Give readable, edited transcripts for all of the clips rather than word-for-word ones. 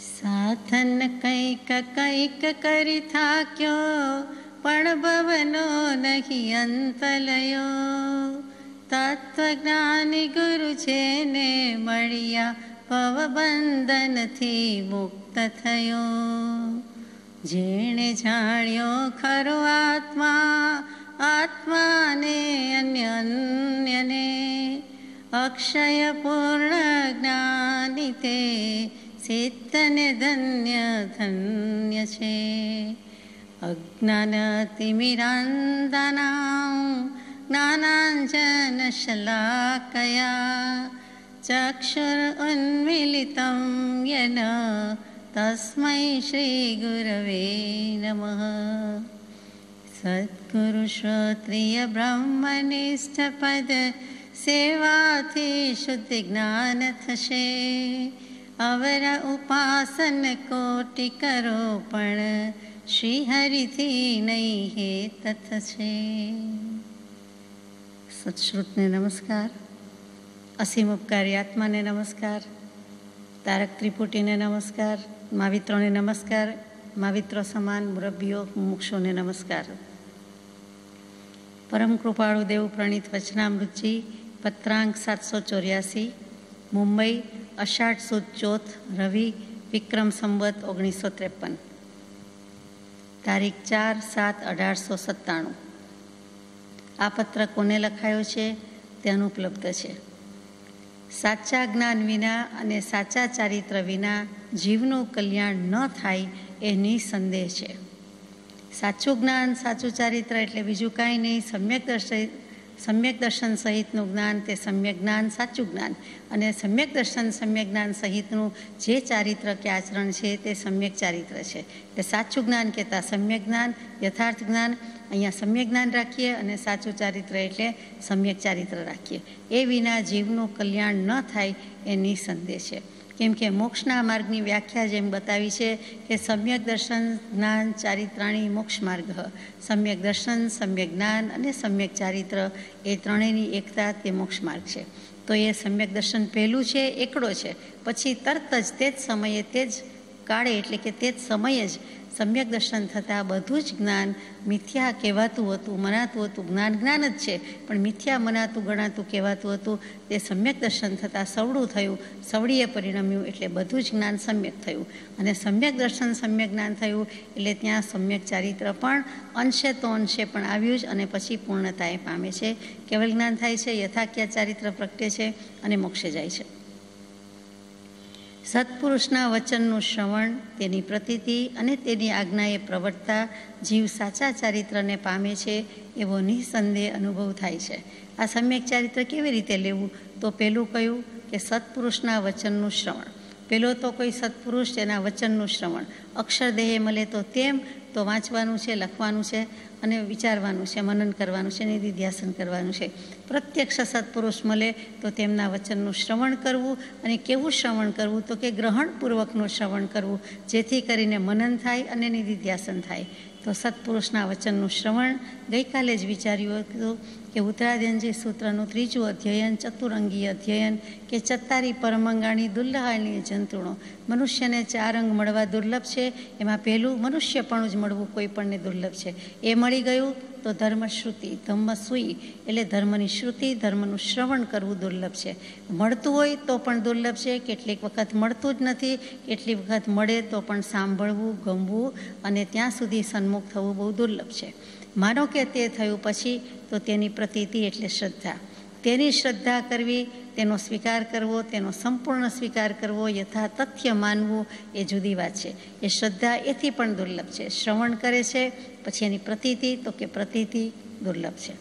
સાધન કંઈક કંઈક કરી થાક્યો, પણ ભવનો નહીં અંત લયો. તત્વજ્ઞાની ગુરુ જેને મળ્યા, ભવબંધનથી મુક્ત થયો. જેણે જાણ્યો ખરો આત્મા, આત્માને અન્યને, અક્ષય પૂર્ણ જ્ઞાની તે સિદ્ધને ધન્ય ધન્ય છે. અજ્ઞાનતિમિરાંધનાં જ્ઞાનાંજન શલાકયા, ચક્ષુરુન્મીલિतं યેન તસ્મૈ શ્રી ગુરવે નમઃ. સદ્ગુરુ શ્રોત્રિય બ્રહ્મનિષ્ઠ પદ સેવાથી શુદ્ધ જ્ઞાન થશે. અવર ઉપાસન કોટિ કરો, પણ શ્રી હરિથી નહીં હેત થશે. સત્શ્રુતને નમસ્કાર, અસીમ ઉપકારી આત્માને નમસ્કાર, તારક ત્રિપુટીને નમસ્કાર, માવિત્રોને નમસ્કાર, માવિત્રો સમાન મુરબ્બીઓ મુમુક્ષોને નમસ્કાર. પરમ કૃપાળુ દેવ પ્રણીત વચનામૃતજી, પત્રાંક 784, મુંબઈ, અષાઢ સુદ ચોથ, રવિ, વિક્રમ સંવત 1953, તારીખ 4/7/1897. આ પત્ર કોને લખાયો છે તે અનુપલબ્ધ છે. સાચા જ્ઞાન વિના અને સાચા ચારિત્ર વિના જીવનું કલ્યાણ ન થાય એ નિસંદેહ છે. સાચું જ્ઞાન, સાચું ચારિત્ર એટલે બીજું કાંઈ નહીં, સમ્યક દર્શન સહિતનું જ્ઞાન તે સમ્યક જ્ઞાન, સાચું જ્ઞાન. અને સમ્યક દર્શન, સમ્યક જ્ઞાન સહિતનું જે ચારિત્ર કે આચરણ છે તે સમ્યક ચારિત્ર છે. એટલે સાચું જ્ઞાન કહેતા સમ્યક જ્ઞાન, યથાર્થ જ્ઞાન. અહીંયા સમ્યક જ્ઞાન રાખીએ અને સાચું ચારિત્ર એટલે સમ્યક ચારિત્ર રાખીએ. એ વિના જીવનું કલ્યાણ ન થાય એ નિસંદેહ છે. કેમ કે મોક્ષના માર્ગની વ્યાખ્યા જેમ બતાવી છે કે સમ્યક દર્શન જ્ઞાન ચારિત્રાણી મોક્ષ માર્ગ. સમ્યક દર્શન, સમ્યક જ્ઞાન અને સમ્યક ચારિત્ર એ ત્રણેયની એકતા તે મોક્ષ માર્ગ છે. તો એ સમ્યક દર્શન પહેલું છે, એકડો છે. પછી તરત જ તે જ સમયે, તે જ કાળે, એટલે કે તે જ સમયે જ સમ્યક દર્શન થતાં બધું જ જ્ઞાન મિથ્યા કહેવાતું હતું, મનાતું હતું. જ્ઞાન જ્ઞાન જ છે, પણ મિથ્યા મનાતું, ગણાતું, કહેવાતું હતું. તે સમ્યક દર્શન થતાં સવડું થયું, સવડીએ પરિણમ્યું, એટલે બધું જ જ્ઞાન સમ્યક થયું. અને સમ્યક દર્શન, સમ્યક જ્ઞાન થયું એટલે ત્યાં સમ્યક ચારિત્ર પણ અંશે તો અંશે પણ આવ્યું જ, અને પછી પૂર્ણતાએ પામે છે. કેવલ જ્ઞાન થાય છે, યથાખ્યા ચારિત્ર પ્રગટે છે અને મોક્ષે જાય છે. સત્પુરુષના વચનનું શ્રવણ, તેની પ્રતીતિ અને તેની આજ્ઞાએ પ્રવર્તતા જીવ સાચા ચારિત્રને પામે છે એવો નિસંદેહ અનુભવ થાય છે. આ સમ્યક ચારિત્ર કેવી રીતે લેવું? તો પહેલું કહ્યું કે સત્પુરુષના વચનનું શ્રવણ. પહેલો તો કોઈ સત્પુરુષ તેના વચનનું શ્રવણ. અક્ષરદેહે મળે તો તેમ તો વાંચવાનું છે, લખવાનું છે અને વિચારવાનું છે, મનન કરવાનું છે, નિધિધ્યાસન કરવાનું છે. પ્રત્યક્ષ સત્પુરુષ મળે તો તેમના વચનનું શ્રવણ કરવું. અને કેવું શ્રવણ કરવું? તો કે ગ્રહણપૂર્વકનું શ્રવણ કરવું, જેથી કરીને મનન થાય અને નિધિધ્યાસન થાય. તો સત્પુરુષના વચનનું શ્રવણ ગઈકાલે જ વિચાર્યું હતું કે ઉત્તરાધ્યનજી સૂત્રનું 3જું અધ્યયન, ચતુરંગી અધ્યયન કે ચત્તારી પરમંગાણી દુર્લહાની જંતુણો. મનુષ્યને 4 અંગ મળવા દુર્લભ છે. એમાં પહેલું મનુષ્યપણું જ મળવું કોઈ પણને દુર્લભ છે. એ મળી ગયું તો ધર્મશ્રુતિ, ધમ્મસુઈ એટલે ધર્મની શ્રુતિ, ધર્મનું શ્રવણ કરવું દુર્લભ છે. મળતું હોય તો પણ દુર્લભ છે, કેટલીક વખત મળતું જ નથી, કેટલીક વખત મળે તો પણ સાંભળવું, ગમવું અને ત્યાં સુધી સન્મુખ થવું બહુ દુર્લભ છે. માનો કે તે થયું પછી તો તેની પ્રતીતિ એટલે શ્રદ્ધા. તેની શ્રદ્ધા કરવી, તેનો સ્વીકાર કરવો, તેનો સંપૂર્ણ સ્વીકાર કરવો, યથા તથ્ય માનવું એ જુદી વાત છે. એ શ્રદ્ધા એથી પણ દુર્લભ છે. શ્રવણ કરે છે પછી એની પ્રતીતિ, તો કે પ્રતીતિ દુર્લભ છે.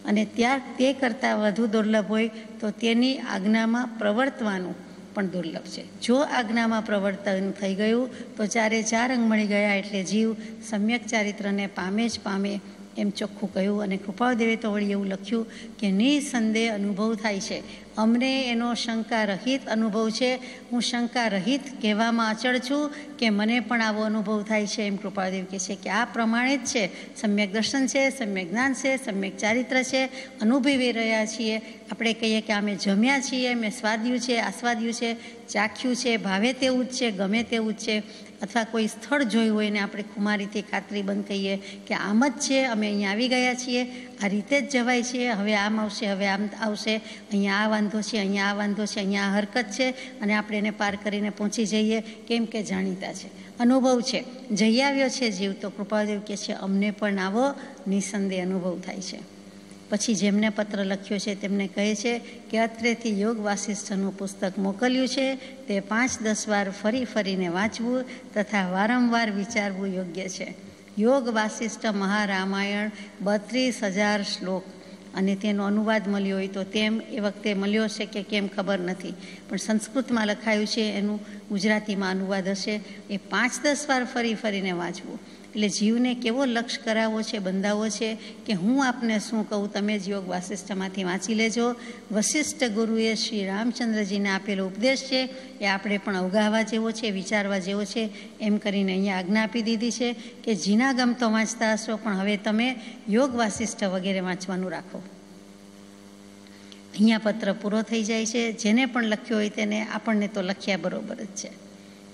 અને ત્યાં તે કરતાં વધુ દુર્લભ હોય તો તેની આજ્ઞામાં પ્રવર્તવાનું પણ દુર્લભ છે. જો આજ્ઞામાં પ્રવર્તન થઈ ગયું તો 4 અંગ મળી ગયા એટલે જીવ સમ્યક ચારિત્રને પામે જ પામે એમ ચોખ્ખું કહ્યું. અને કૃપાળદેવે તો વળી એવું લખ્યું કે નિસંદેહ અનુભવ થાય છે. અમને એનો શંકા રહિત અનુભવ છે. હું શંકા રહિત કહેવામાં અચળ છું કે મને પણ આવો અનુભવ થાય છે, એમ કૃપાળુદેવ કહે છે કે આ પ્રમાણે જ છે. સમ્યક દર્શન છે, સમ્યક જ્ઞાન છે, સમ્યક ચારિત્ર છે, અનુભવી રહ્યા છીએ. આપણે કહીએ કે અમે જમ્યા છીએ, મેં સ્વાદ્યું છે, આસ્વાદ્યું છે, ચાખ્યું છે, ભાવે તેવું જ છે, ગમે તેવું જ છે. અથવા કોઈ સ્થળ જોયું હોય ને આપણે ખુમારીથી ખાતરીબંધ કહીએ કે આમ જ છે, અમે અહીંયા આવી ગયા છીએ, આ રીતે જ જવાય છે, હવે આમ આવશે, હવે આમ આવશે, અહીંયા આ વાંધો છે, અહીંયા આ વાંધો છે, અહીંયા આ હરકત છે, અને આપણે એને પાર કરીને પહોંચી જઈએ, કેમ કે જાણીતા છે, અનુભવ છે, જઈ આવ્યો છે જીવ. તો કૃપાળુદેવ કહે છે અમને પણ આવો નિસંદેહ અનુભવ થાય છે. પછી જેમને પત્ર લખ્યો છે તેમને કહે છે કે અત્રેથી યોગ વાસિષ્ઠનું પુસ્તક મોકલ્યું છે, તે 5-10 વાર ફરીને વાંચવું તથા વારંવાર વિચારવું યોગ્ય છે. યોગ વાસિષ્ઠ મહારામાયણ 32,000 શ્લોક, અને તેનો અનુવાદ મળ્યો હોય તો તેમ એ વખતે મળ્યો છે કે કેમ ખબર નથી, પણ સંસ્કૃતમાં લખાયું છે, એનું ગુજરાતીમાં અનુવાદ હશે. એ 5-10 વાર ફરીને વાંચવું. એટલે જીવને કેવો લક્ષ્ય કરાવવો છે, બંધાવવો છે કે હું આપને શું કહું, તમે જ યોગ વાસિષ્ઠમાંથી વાંચી લેજો. વશિષ્ઠ ગુરુએ શ્રી રામચંદ્રજીને આપેલો ઉપદેશ છે, એ આપણે પણ અવગાહવા જેવો છે, વિચારવા જેવો છે, એમ કરીને અહીંયા આજ્ઞા આપી દીધી છે કે જીના ગમતો વાંચતા હશો, પણ હવે તમે યોગ વાસિષ્ઠ વગેરે વાંચવાનું રાખો. અહીંયા પત્ર પૂરો થઈ જાય છે. જેને પણ લખ્યો હોય તેને આપણને તો લખ્યા બરોબર જ છે.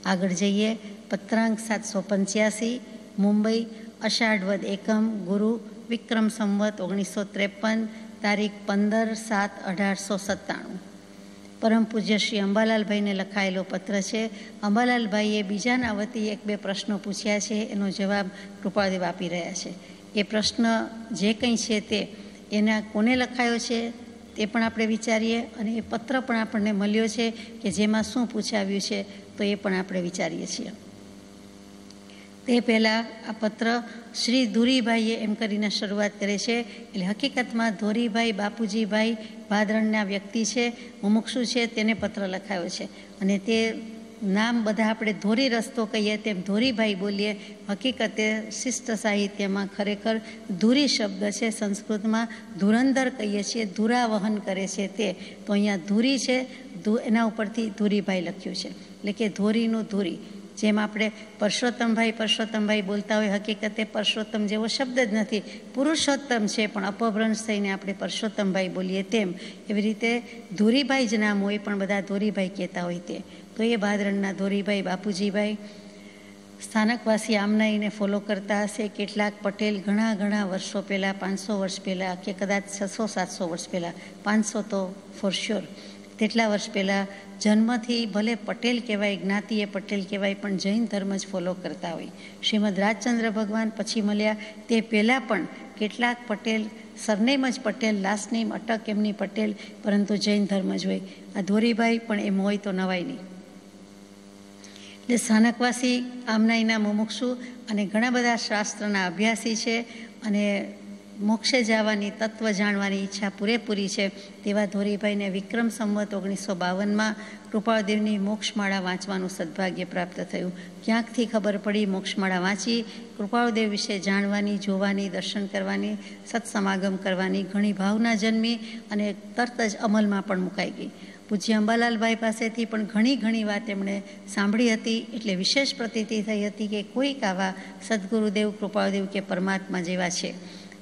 આગળ જઈએ. પત્રાંક 785, મુંબઈ, અષાઢવદ એકમ, ગુરુ, વિક્રમ સંવત 1953, તારીખ 15/7/1897. પરમ પૂજ્ય શ્રી અંબાલાલભાઈને લખાયેલો પત્ર છે. અંબાલાલભાઈએ બીજાના વતી 1-2 પ્રશ્નો પૂછ્યા છે, એનો જવાબ કૃપાળુદેવ આપી રહ્યા છે. એ પ્રશ્ન જે કંઈ છે તે એના કોને લખાયો છે તે પણ આપણે વિચારીએ, અને એ પત્ર પણ આપણને મળ્યો છે કે જેમાં શું પૂછાવ્યું છે તો એ પણ આપણે વિચારીએ છીએ. તે પહેલાં આ પત્ર શ્રી ધુરીભાઈએ એમ કરીને શરૂઆત કરે છે. એટલે હકીકતમાં ધોરીભાઈ બાપુજીભાઈ ભાદરણના વ્યક્તિ છે, મુમુક્ષુ છે, તેને પત્ર લખાયો છે. અને તે નામ બધા આપણે ધોરી રસ્તો કહીએ તેમ ધોરીભાઈ બોલીએ, હકીકતે શિષ્ટ સાહિત્યમાં ખરેખર ધુરી શબ્દ છે. સંસ્કૃતમાં ધુરંધર કહીએ છીએ, ધુરા વહન કરે છે તે. તો અહીંયા ધુરી છે, એના ઉપરથી ધુરીભાઈ લખ્યું છે, એટલે કે ધોરીનું ધુરી. જેમ આપણે પરસોત્તમભાઈ બોલતા હોય, હકીકતે પરસોત્તમ જેવો શબ્દ જ નથી, પુરુષોત્તમ છે, પણ અપભ્રંશ થઈને આપણે પરસોત્તમભાઈ બોલીએ તેમ એવી રીતે ધોરીભાઈ જ નામ હોય પણ બધા ધોરીભાઈ કહેતા હોય તે. તો એ ભાદરણના ધોરીભાઈ બાપુજીભાઈ સ્થાનકવાસી આમનાઈને ફોલો કરતા હશે. કેટલાક પટેલ ઘણા વર્ષો પહેલાં, 500 વર્ષ પહેલાં કે કદાચ 600-700 વર્ષ પહેલાં, 500 તો ફોર શ્યોર, તેટલા વર્ષ પહેલાં જન્મથી ભલે પટેલ કહેવાય, જ્ઞાતિએ પટેલ કહેવાય, પણ જૈન ધર્મ જ ફોલો કરતા હોય. શ્રીમદ રાજચંદ્ર ભગવાન પછી મળ્યા તે પહેલાં પણ કેટલાક પટેલ, સરનેમ જ પટેલ, લાસ્ટ નેમ અટક એમની પટેલ, પરંતુ જૈન ધર્મ જ હોય. આ ધોરીભાઈ પણ એમ હોય તો નવાય નહીં. એટલે સ્થાનકવાસી આમનાઈના મુમુક્ષુ અને ઘણા બધા શાસ્ત્રના અભ્યાસી છે, અને મોક્ષે જવાની, તત્વ જાણવાની ઈચ્છા પૂરેપૂરી છે. તેવા ધોરીભાઈને વિક્રમ સંવત 1952માં કૃપાળુદેવની મોક્ષમાળા વાંચવાનું સદભાગ્ય પ્રાપ્ત થયું. ક્યાંકથી ખબર પડી, મોક્ષમાળા વાંચી, કૃપાળુદેવ વિશે જાણવાની, જોવાની, દર્શન કરવાની, સત્સમાગમ કરવાની ઘણી ભાવના જન્મી, અને તરત જ અમલમાં પણ મુકાઈ ગઈ. પૂજ્ય અંબાલાલભાઈ પાસેથી પણ ઘણી વાત એમણે સાંભળી હતી, એટલે વિશેષ પ્રતીતિ થઈ હતી કે કોઈક આવા સદગુરુદેવ, કૃપાળુદેવ કે પરમાત્મા જેવા છે.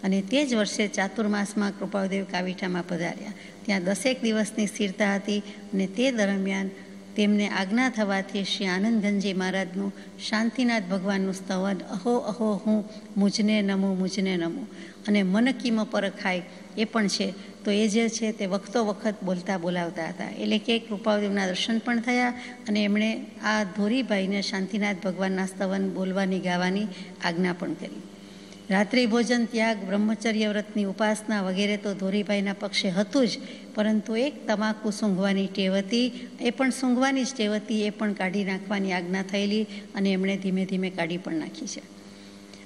અને તે જ વર્ષે ચાતુર્માસમાં કૃપાળુદેવ કાવીઠામાં પધાર્યા. ત્યાં 10 દિવસની સ્થિરતા હતી, અને તે દરમિયાન તેમને આજ્ઞા થવાથી શ્રી આનંદધનજી મહારાજનું શાંતિનાથ ભગવાનનું સ્તવન, અહો અહો હું મુજને નમું, અને મન કીમ પર ખાય એ પણ છે. તો એ જે છે તે વખતો વખત બોલાવતા હતા. એટલે કે કૃપાળુદેવના દર્શન પણ થયા, અને એમણે આ ધોરીભાઈને શાંતિનાથ ભગવાનના સ્તવન બોલવાની, ગાવાની આજ્ઞા પણ કરી. રાત્રિ ભોજન ત્યાગ, બ્રહ્મચર્ય વ્રતની ઉપાસના વગેરે તો ધોરીભાઈના પક્ષે હતું જ, પરંતુ એક તમાકુ સૂંઘવાની ટેવ હતી, એ પણ સૂંઘવાની જ ટેવ હતી, એ પણ કાઢી નાખવાની આજ્ઞા થયેલી, અને એમણે ધીમે ધીમે કાઢી પણ નાખી છે.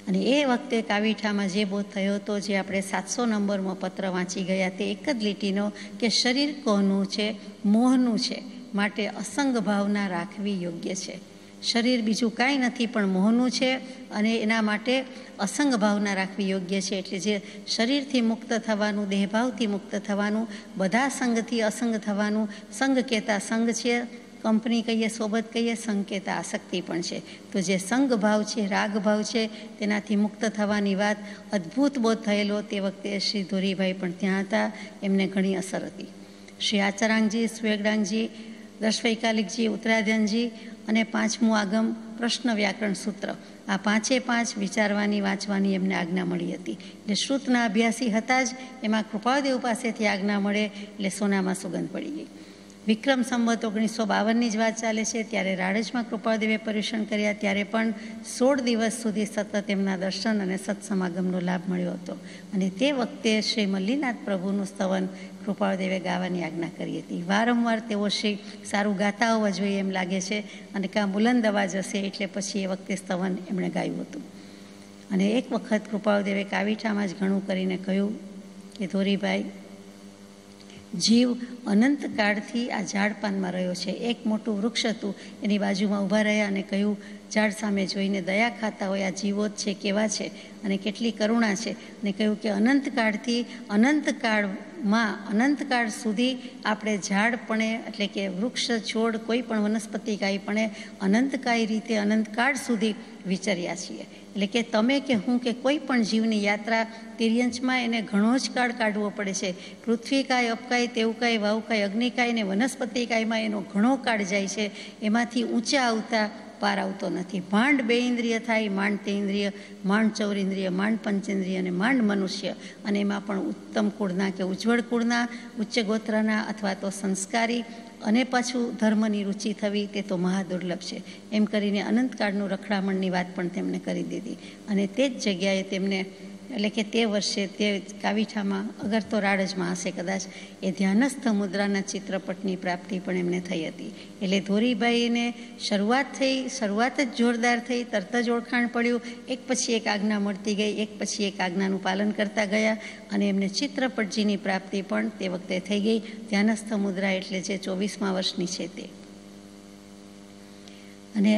અને એ વખતે કાવીઠામાં જે બોધ થયો હતો, જે આપણે 700 નંબરમાં પત્ર વાંચી ગયા, તે એક જ લીટીનો કે શરીર કોનું છે, મોહનું છે, માટે અસંગ ભાવના રાખવી યોગ્ય છે. શરીર બીજું કાંઈ નથી પણ મોહનું છે અને એના માટે અસંગ ભાવના રાખવી યોગ્ય છે. એટલે જે શરીરથી મુક્ત થવાનું, દેહભાવથી મુક્ત થવાનું, બધા સંગથી અસંગ થવાનું. સંગ કહેતા સંગ છે, કંપની કહીએ, સોબત કહીએ, સંગ કહેતા આસક્તિ પણ છે. તો જે સંગ ભાવ છે, રાગ ભાવ છે, તેનાથી મુક્ત થવાની વાત અદ્ભુત બોધ થયેલો તે વખતે શ્રી ધોરીભાઈ પણ ત્યાં હતા. એમને ઘણી અસર હતી. શ્રી આચારાંગજી, સ્વેગડાંગજી, દર્શવૈકાલિકજી, ઉત્તરાધ્યનજી અને 5મું આગમ પ્રશ્ન વ્યાકરણ સૂત્ર, આ 5 વિચારવાની, વાંચવાની એમને આજ્ઞા મળી હતી. એટલે શ્રુતના અભ્યાસી હતા જ, એમાં કૃપાળદેવ પાસેથી આજ્ઞા મળે એટલે સોનામાં સુગંધ પડી ગઈ. વિક્રમ સંવત 1952ની જ વાત ચાલે છે. ત્યારે રાડજમાં કૃપાળદેવે પર્યુષણ કર્યા, ત્યારે પણ 16 દિવસ સુધી સતત એમના દર્શન અને સત્સમાગમનો લાભ મળ્યો હતો. અને તે વખતે શ્રી મલ્લીનાથ પ્રભુનું સ્તવન કૃપાળદેવે ગાવાની આજ્ઞા કરી હતી. વારંવાર તેઓ શ્રી સારું ગાતા હોવા જોઈએ એમ લાગે છે, અને કાં બુલંદ અવાજ હશે એટલે પછી એ વખતે સ્તવન એમણે ગાયું હતું. અને એક વખત કૃપાળદેવે કાવીઠામાં જ ઘણું કરીને કહ્યું કે ધોરીભાઈ, જીવ અનંત કાળથી આ ઝાડપાનમાં રહ્યો છે. એક મોટું વૃક્ષ હતું, એની બાજુમાં ઊભા રહ્યા અને કહ્યું, ઝાડ સામે જોઈને દયા ખાતા હોય આ જીવો જ છે, કેવા છે અને કેટલી કરુણા છે. અને કહ્યું કે અનંતકાળથી અનંતકાળ સુધી આપણે ઝાડપણે, એટલે કે વૃક્ષ, છોડ, કોઈ પણ વનસ્પતિ કાંઈપણે અનંતકાય રીતે અનંતકાળ સુધી વિચર્યા છીએ. એટલે કે તમે કે હું કે કોઈ પણ જીવની યાત્રા તિર્યંચમાં એને ઘણો જ કાળ કાઢવો પડે છે. પૃથ્વીકાય, અપકાય, તેવકાય, વાવકાય, અગ્નિકાય ને વનસ્પતિકાયમાં એનો ઘણો કાળ જાય છે. એમાંથી ઊંચા આવતા પાર આવતો નથી. માંડ 2 ઇન્દ્રિય થાય, માંડ 3 ઇન્દ્રિય, માંડ 4 ઇન્દ્રિય, માંડ 5 ઇન્દ્રિય અને માંડ મનુષ્ય. અને એમાં પણ ઉત્તમ કુળના કે ઉજ્જવળ કુળના, ઉચ્ચ ગોત્રના અથવા તો સંસ્કારી અને પાછું ધર્મની રુચિ થવી તે તો મહાદુર્લભ છે. એમ કરીને અનંતકાળનું રખડામણની વાત પણ તેમણે કરી દીધી. અને તે જ જગ્યાએ તેમને, એટલે કે તે વર્ષે તે કાવીઠામાં, અગર તો રાડજમાં હશે કદાચ, એ ધ્યાનસ્થ મુદ્રાના ચિત્રપટની પ્રાપ્તિ પણ એમને થઈ હતી. એટલે ધોરીભાઈને શરૂઆત જ જોરદાર થઈ, તરત જ ઓળખાણ પડ્યું. એક પછી એક આજ્ઞા મળતી ગઈ, એક પછી એક આજ્ઞાનું પાલન કરતા ગયા અને એમને ચિત્રપટજીની પ્રાપ્તિ પણ તે વખતે થઈ ગઈ. ધ્યાનસ્થ મુદ્રા એટલે જે 24મા વર્ષની છે તે. અને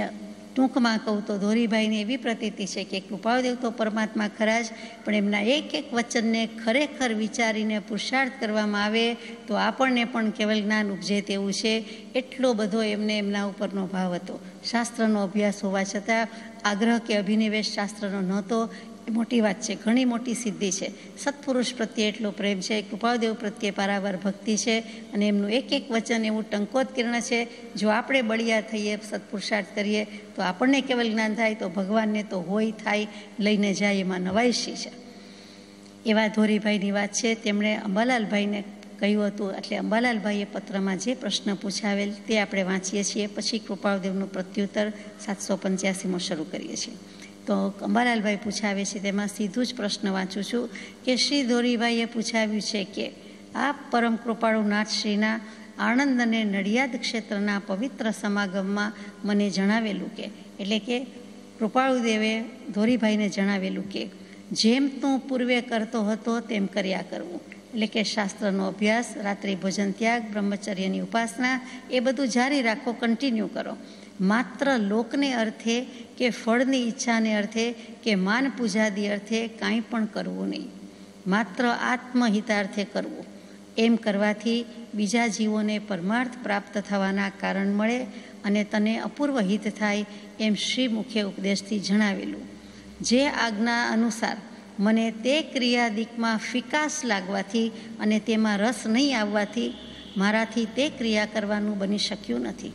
ટૂંકમાં કહું તો ધોરીભાઈને એવી પ્રતીતિ છે કે કૃપાળદેવ તો પરમાત્મા ખરા જ, પણ એમના એક વચનને ખરેખર વિચારીને પુરુષાર્થ કરવામાં આવે તો આપણને પણ કેવલ જ્ઞાન ઉપજે તેવું છે. એટલો બધો એમને એમના ઉપરનો ભાવ હતો. શાસ્ત્રનો અભ્યાસ હોવા છતાં આગ્રહ કે અભિનિવેશ શાસ્ત્રનો નહોતો. એ મોટી વાત છે, ઘણી મોટી સિદ્ધિ છે. સત્પુરુષ પ્રત્યે એટલો પ્રેમ છે, કૃપાળદેવ પ્રત્યે પારાવાર ભક્તિ છે. અને એમનું એક વચન એવું ટંકોત્કીર્ણ છે. જો આપણે બળિયા થઈએ, સત્પુરુષાર્થ કરીએ તો આપણને કેવલ જ્ઞાન થાય, તો ભગવાનને તો હોય થાય, લઈને જાય, એમાં નવાઈશી છે. એવા ધોરીભાઈની વાત છે. તેમણે અંબાલાલભાઈને કહ્યું હતું, એટલે અંબાલાલભાઈએ પત્રમાં જે પ્રશ્ન પૂછાવેલ તે આપણે વાંચીએ છીએ, પછી કૃપાળદેવનું પ્રત્યુત્તર 785માં શરૂ કરીએ છીએ. તો અંબાલાલભાઈ પૂછાવે છે, તેમાં સીધું જ પ્રશ્ન વાંચું છું કે શ્રી ધોરીભાઈએ પૂછાવ્યું છે કે આ પરમ કૃપાળુ નાથશ્રીના આણંદ અને નડિયાદ ક્ષેત્રના પવિત્ર સમાગમમાં મને જણાવેલું કે, એટલે કે કૃપાળુદેવે ધોરીભાઈને જણાવેલું કે જેમ તું પૂર્વે કરતો હતો તેમ કર્યા કરવું. એટલે કે શાસ્ત્રનો અભ્યાસ, રાત્રિ ભોજન ત્યાગ, બ્રહ્મચર્યની ઉપાસના, એ બધું જારી રાખો, કન્ટિન્યુ કરો. માત્ર લોકને અર્થે કે ફળની ઈચ્છાને અર્થે કે માન પૂજાદી અર્થે કાંઈ પણ કરવું નહીં. માત્ર આત્મહિતાર્થે કરવું. એમ કરવાથી બીજા જીવોને પરમાર્થ પ્રાપ્ત થવાના કારણ મળે અને તને અપૂર્વ હિત થાય, એમ શ્રી મુખ્ય ઉપદેશથી જણાવેલું. જે આજ્ઞા અનુસાર મને તે ક્રિયાદિકમાં ફિકાસ લાગવાથી અને તેમાં રસ નહીં આવવાથી મારાથી તે ક્રિયા કરવાનું બની શક્યું નથી.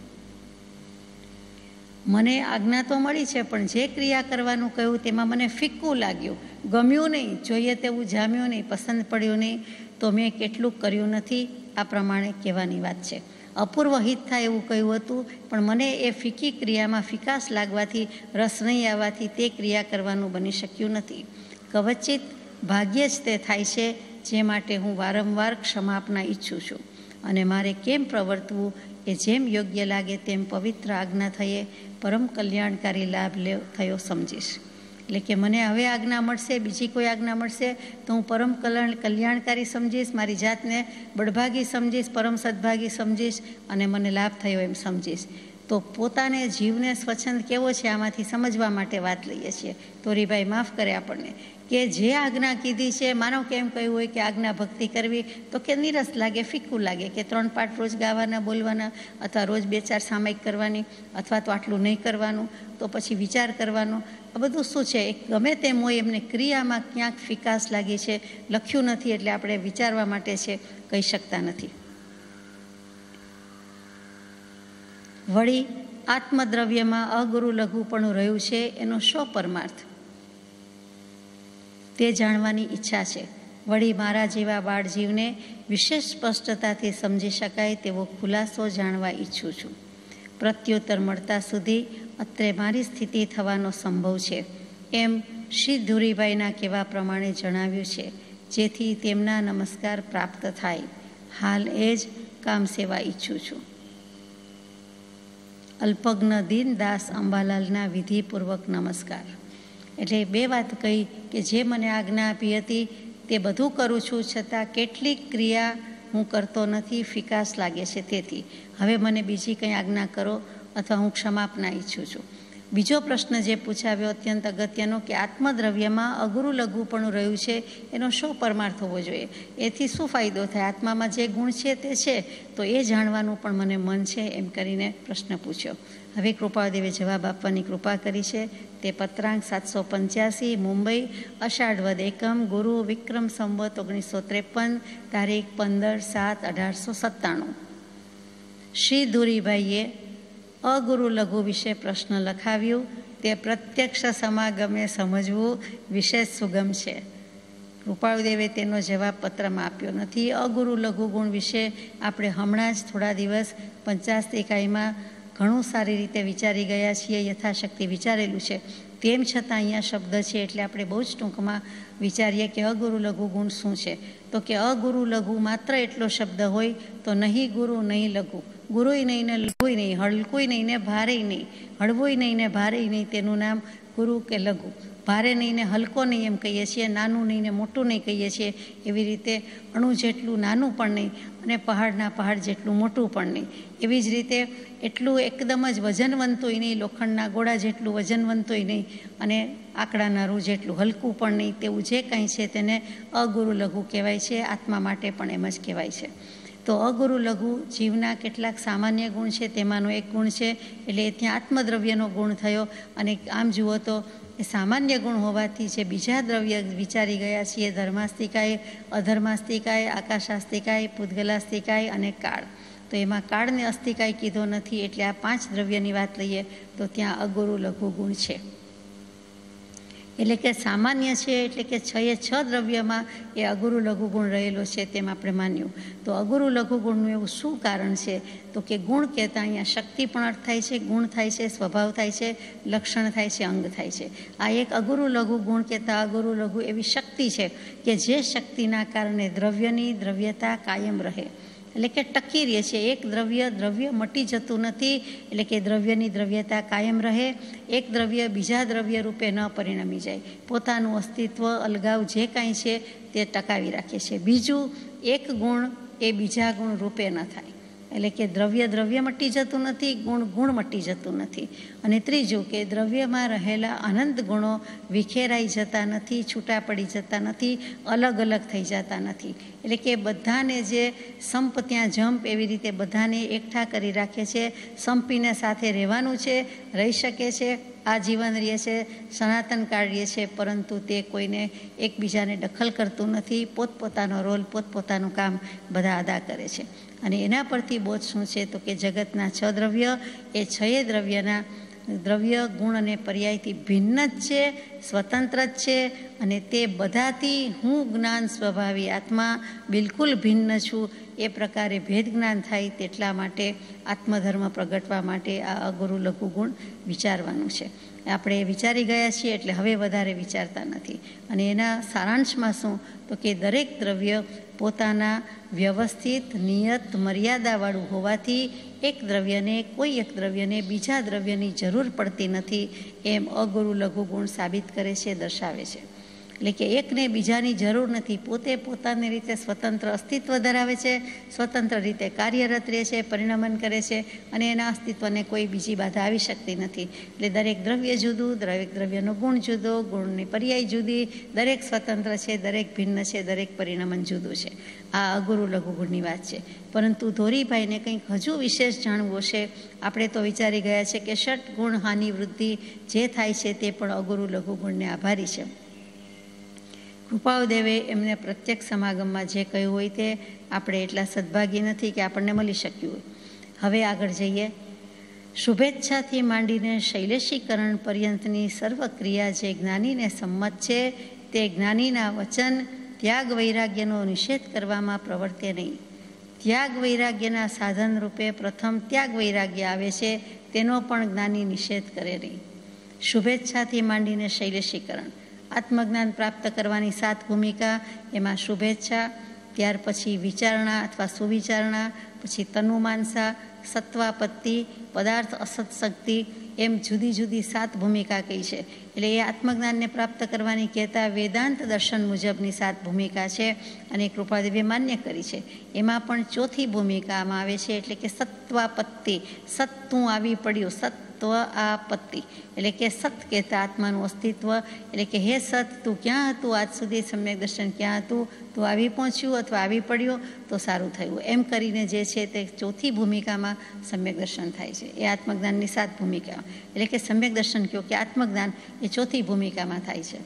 મને આજ્ઞા તો મળી છે, પણ જે ક્રિયા કરવાનું કહ્યું તેમાં મને ફિક્કું લાગ્યું, ગમ્યું નહીં, જોઈએ તેવું જામ્યું નહીં, પસંદ પડ્યું નહીં, તો મેં કેટલું કર્યું નથી. આ પ્રમાણે કહેવાની વાત છે. અપૂર્વ હિત થાય એવું કહ્યું હતું, પણ મને એ ફિક્કી ક્રિયામાં ફિકાસ લાગવાથી, રસ નહીં આવવાથી તે ક્રિયા કરવાનું બની શક્યું નથી. કવચિત ભાગ્યે જ તે થાય છે, જે માટે હું વારંવાર ક્ષમાપના ઈચ્છું છું. અને મારે કેમ પ્રવર્તવું એ જેમ યોગ્ય લાગે તેમ પવિત્ર આજ્ઞા થયે પરમ કલ્યાણકારી લાભ થયો સમજીશ. એટલે કે મને હવે આજ્ઞા મળશે, બીજી કોઈ આજ્ઞા મળશે તો હું પરમ કલ્યાણકારી સમજીશ, મારી જાતને બળભાગી સમજીશ, પરમ સદભાગી સમજીશ અને મને લાભ થયો એમ સમજીશ. તો પોતાને જીવને સ્વચ્છંદ કેવો છે આમાંથી સમજવા માટે વાત લઈએ છીએ. તોરીભાઈ માફ કરે આપણને કે જે આજ્ઞા કીધી છે, માનવ કેમ કહ્યું હોય કે આજ્ઞા ભક્તિ કરવી, તો કે નીરસ લાગે, ફિક્કું લાગે કે 3 પાઠ રોજ ગાવાના બોલવાના, અથવા રોજ 2-4 સામાયિક કરવાની, અથવા તો આટલું નહીં કરવાનું, તો પછી વિચાર કરવાનો. આ બધું શું છે, એક ગમે તેમ હોય એમને ક્રિયામાં ક્યાંક ફિકાસ લાગી છે, લખ્યું નથી એટલે આપણે વિચારવા માટે છે, કહી શકતા નથી. વળી આત્મદ્રવ્યમાં અગુરુ લઘુપણું રહ્યું છે એનો શો પરમાર્થ તે જાણવાની ઈચ્છા છે. વળી મારા જેવા બાળજીવને વિશેષ સ્પષ્ટતાથી સમજી શકાય તેવો ખુલાસો જાણવા ઈચ્છું છું. પ્રત્યુત્તર મળતા સુધી અત્રે મારી સ્થિતિ થવાનો સંભવ છે એમ શ્રી ધુરીભાઈના કહેવા પ્રમાણે જણાવ્યું છે, જેથી તેમના નમસ્કાર પ્રાપ્ત થાય. હાલ એ જ કામ સેવા ઈચ્છું છું. અલ્પજ્ઞ દીનદાસ અંબાલાલના વિધિપૂર્વક નમસ્કાર. એટલે 2 વાત કહી કે જે મને આજ્ઞા આપી હતી તે બધું કરું છું, છતાં કેટલીક ક્રિયા હું કરતો નથી, ફિકાસ લાગે છે. તેથી હવે મને બીજી કંઈ આજ્ઞા કરો અથવા હું ક્ષમાપના ઈચ્છું છું. બીજો પ્રશ્ન જે પૂછાવ્યો અત્યંત અગત્યનો કે આત્મદ્રવ્યમાં અગુરુ લઘુપણું રહ્યું છે એનો શો પરમાર્થ હોવો જોઈએ, એથી શું ફાયદો થાય, આત્મામાં જે ગુણ છે તે છે તો એ જાણવાનું પણ મને મન છે, એમ કરીને પ્રશ્ન પૂછ્યો. હવે કૃપાળદેવે જવાબ આપવાની કૃપા કરી છે. તે પત્રાંક 785 મુંબઈ, અષાઢ વદ એકમ, ગુરુ વિક્રમ સંવત 1953, તારીખ 15/7/1897. શ્રી ધુરીભાઈએ અગુરુ લઘુ વિશે પ્રશ્ન લખાવ્યું. તે પ્રત્યક્ષ સમાગમે સમજવું વિશેષ સુગમ છે. કૃપાળુદેવે તેનો જવાબ પત્રમાં આપ્યો નથી. અગુરુ લઘુ ગુણ વિશે આપણે હમણાં જ થોડા દિવસ 50 એકાઈમાં ઘણું સારી રીતે વિચારી ગયા છીએ, યથાશક્તિ વિચારેલું છે. તેમ છતાં અહીંયા શબ્દ છે એટલે આપણે બહુ જ ટૂંકમાં વિચારીએ કે અગુરુ લઘુ ગુણ શું છે. તો કે અગુરુ લઘુ માત્ર એટલો શબ્દ હોય તો નહીં ગુરુ નહીં લઘુ, ગુરુય નહીં ને લઘુય નહીં, હલકુય નહીં ને ભારેય નહીં, હળવુંય નહીં ને ભારેય નહીં, તેનું નામ ગુરુ કે લઘુ. ભારે નહીં ને હલકો નહીં એમ કહીએ છીએ, નાનું નહીં ને મોટું નહીં કહીએ છીએ. એવી રીતે અણુ જેટલું નાનું પણ નહીં અને પહાડના પહાડ જેટલું મોટું પણ નહીં. એવી જ રીતે એટલું એકદમ જ વજનવંતુંય નહીં, લોખંડના ગોળા જેટલું વજનવંતુંય નહીં અને આંકડાના રૂ જેટલું હલકું પણ નહીં. તેવું જે કંઈ છે તેને અગુરુ લઘુ કહેવાય છે. આત્મા માટે પણ એમ જ કહેવાય છે. તો અગુરુ લઘુ જીવના કેટલાક સામાન્ય ગુણ છે, તેમાંનો એક ગુણ છે. એટલે ત્યાં આત્મદ્રવ્યનો ગુણ થયો. અને આમ જુઓ તો એ સામાન્ય ગુણ હોવાથી જે બીજા દ્રવ્ય વિચારી ગયા છીએ, ધર્માસ્તિકાય, અધર્માસ્તિકાય, આકાશાસ્તિકાય, પૂતગલાસ્તિકાય અને કાળ, તો એમાં કાળને અસ્તિકાય કીધો નથી. એટલે આ 5 દ્રવ્યની વાત લઈએ તો ત્યાં અગુરુ લઘુ ગુણ છે. એટલે કે સામાન્ય છે, એટલે કે 6 દ્રવ્યમાં એ અગુરુ લઘુ ગુણ રહેલો છે તેમ આપણે માન્યું. તો અગુરુ લઘુ ગુણનું એવું શું કારણ છે, તો કે ગુણ કહેતા અહીંયા શક્તિ પણ અર્થ થાય છે, ગુણ થાય છે, સ્વભાવ થાય છે, લક્ષણ થાય છે, અંગ થાય છે. આ એક અગુરુ લઘુ ગુણ કહેતા અગુરુ લઘુ એવી શક્તિ છે કે જે શક્તિના કારણે દ્રવ્યની દ્રવ્યતા કાયમ રહે, એટલે કે ટકી રહે છે. એક દ્રવ્ય મટી જતું નથી, એટલે કે દ્રવ્યની દ્રવ્યતા કાયમ રહે. એક દ્રવ્ય બીજા દ્રવ્ય રૂપે ન પરિણમી જાય, પોતાનું અસ્તિત્વ અલગાવ જે કાંઈ છે તે ટકાવી રાખે છે. બીજું, એક ગુણ એ બીજા ગુણ રૂપે ન થાય, એટલે કે દ્રવ્ય મટી જતું નથી, ગુણ મટી જતું નથી. અને ત્રીજું કે દ્રવ્યમાં રહેલા અનંત ગુણો વિખેરાઈ જતા નથી, છૂટા પડી જતા નથી, અલગ અલગ થઈ જતા નથી. એટલે કે બધાને જે સંપ ત્યાં જંપ એવી રીતે બધાને એકઠા કરી રાખે છે. સંપીને સાથે રહેવાનું છે, રહી શકે છે, આ જીવન રહે છે, સનાતન કાળ રહે છે, પરંતુ તે કોઈને એકબીજાને દખલ કરતું નથી. પોતપોતાનો રોલ, પોતપોતાનું કામ બધા અદા કરે છે. અને એના પરથી બોધ શું છે, તો કે જગતના 6 દ્રવ્ય એ 6 દ્રવ્યના દ્રવ્ય ગુણ અને પર્યાયથી ભિન્ન જ છે, સ્વતંત્ર જ છે. અને તે બધાથી હું જ્ઞાન સ્વભાવી આત્મા બિલકુલ ભિન્ન છું એ પ્રકારે ભેદ જ્ઞાન થાય. તેટલા માટે આત્મધર્મ પ્રગટવા માટે આ અગુરુ લઘુ ગુણ વિચારવાનું છે. આપણે વિચારી ગયા છીએ એટલે હવે વધારે વિચારતા નથી. અને એના સારાંશમાં શું, તો કે દરેક દ્રવ્ય પોતાના વ્યવસ્થિત નિયત મર્યાદાવાળું હોવાથી કોઈ એક દ્રવ્યને બીજા દ્રવ્યની જરૂર પડતી નથી એમ અગુરુ લઘુ ગુણ સાબિત કરે છે, દર્શાવે છે. એટલે કે એકને બીજાની જરૂર નથી, પોતે પોતાની રીતે સ્વતંત્ર અસ્તિત્વ ધરાવે છે, સ્વતંત્ર રીતે કાર્યરત રહે છે, પરિણમન કરે છે અને એના અસ્તિત્વને કોઈ બીજી બાધા આવી શકતી નથી. એટલે દરેક દ્રવ્ય જુદું, દરેક દ્રવ્યનો ગુણ જુદો, ગુણની પર્યાય જુદી, દરેક સ્વતંત્ર છે, દરેક ભિન્ન છે, દરેક પરિણમન જુદું છે. આ અગુરુ લઘુ ગુણની વાત છે. પરંતુ ધોરીભાઈને કંઈક હજુ વિશેષ જાણવું હશે. આપણે તો વિચારી ગયા છે કે ષટ ગુણ હાનિ વૃદ્ધિ જે થાય છે તે પણ અગુરુ લઘુ ગુણને આભારી છે. કૃપાળુદેવે એમને પ્રત્યક્ષ સમાગમમાં જે કહ્યું હોય તે આપણે એટલા સદભાગી નથી કે આપણને મળી શક્યું હોય. હવે આગળ જઈએ. શુભેચ્છાથી માંડીને શૈલેષીકરણ પર્યંતની સર્વ ક્રિયા જે જ્ઞાનીને સંમત છે તે જ્ઞાનીના વચન ત્યાગ વૈરાગ્યનો નિષેધ કરવામાં પ્રવર્તે નહીં. ત્યાગ વૈરાગ્યના સાધન રૂપે પ્રથમ ત્યાગ વૈરાગ્ય આવે છે, તેનો પણ જ્ઞાની નિષેધ કરે નહીં. શુભેચ્છાથી માંડીને શૈલેષીકરણ, આત્મજ્ઞાન પ્રાપ્ત કરવાની 7 ભૂમિકા, એમાં શુભેચ્છા, ત્યાર પછી વિચારણા અથવા સુવિચારણા, પછી તનુમાનસા, સત્વાપત્તિ, પદાર્થ અસત્શક્તિ, એમ જુદી જુદી 7 ભૂમિકા કહી છે. એટલે એ આત્મજ્ઞાનને પ્રાપ્ત કરવાની કહેતા વેદાંત દર્શન મુજબની 7 ભૂમિકા છે અને કૃપાદેવીએ માન્ય કરી છે. એમાં પણ ચોથી ભૂમિકામાં આવે છે, એટલે કે સત્વાપત્તિ, સત્તું આવી પડ્યું, સત્વ આપત્તિ, એટલે કે સત કહેતા આત્માનું અસ્તિત્વ, એટલે કે હે સત, તું ક્યાં હતું આજ સુધી, સમ્યક દર્શન ક્યાં હતું, તું આવી પહોંચ્યું અથવા આવી પડ્યું તો સારું થયું, એમ કરીને જે છે તે ચોથી ભૂમિકામાં સમ્યક દર્શન થાય છે. એ આત્મજ્ઞાનની 7 ભૂમિકા, એટલે કે સમ્યક દર્શન કહો કે આત્મજ્ઞાન એ ચોથી ભૂમિકામાં થાય છે.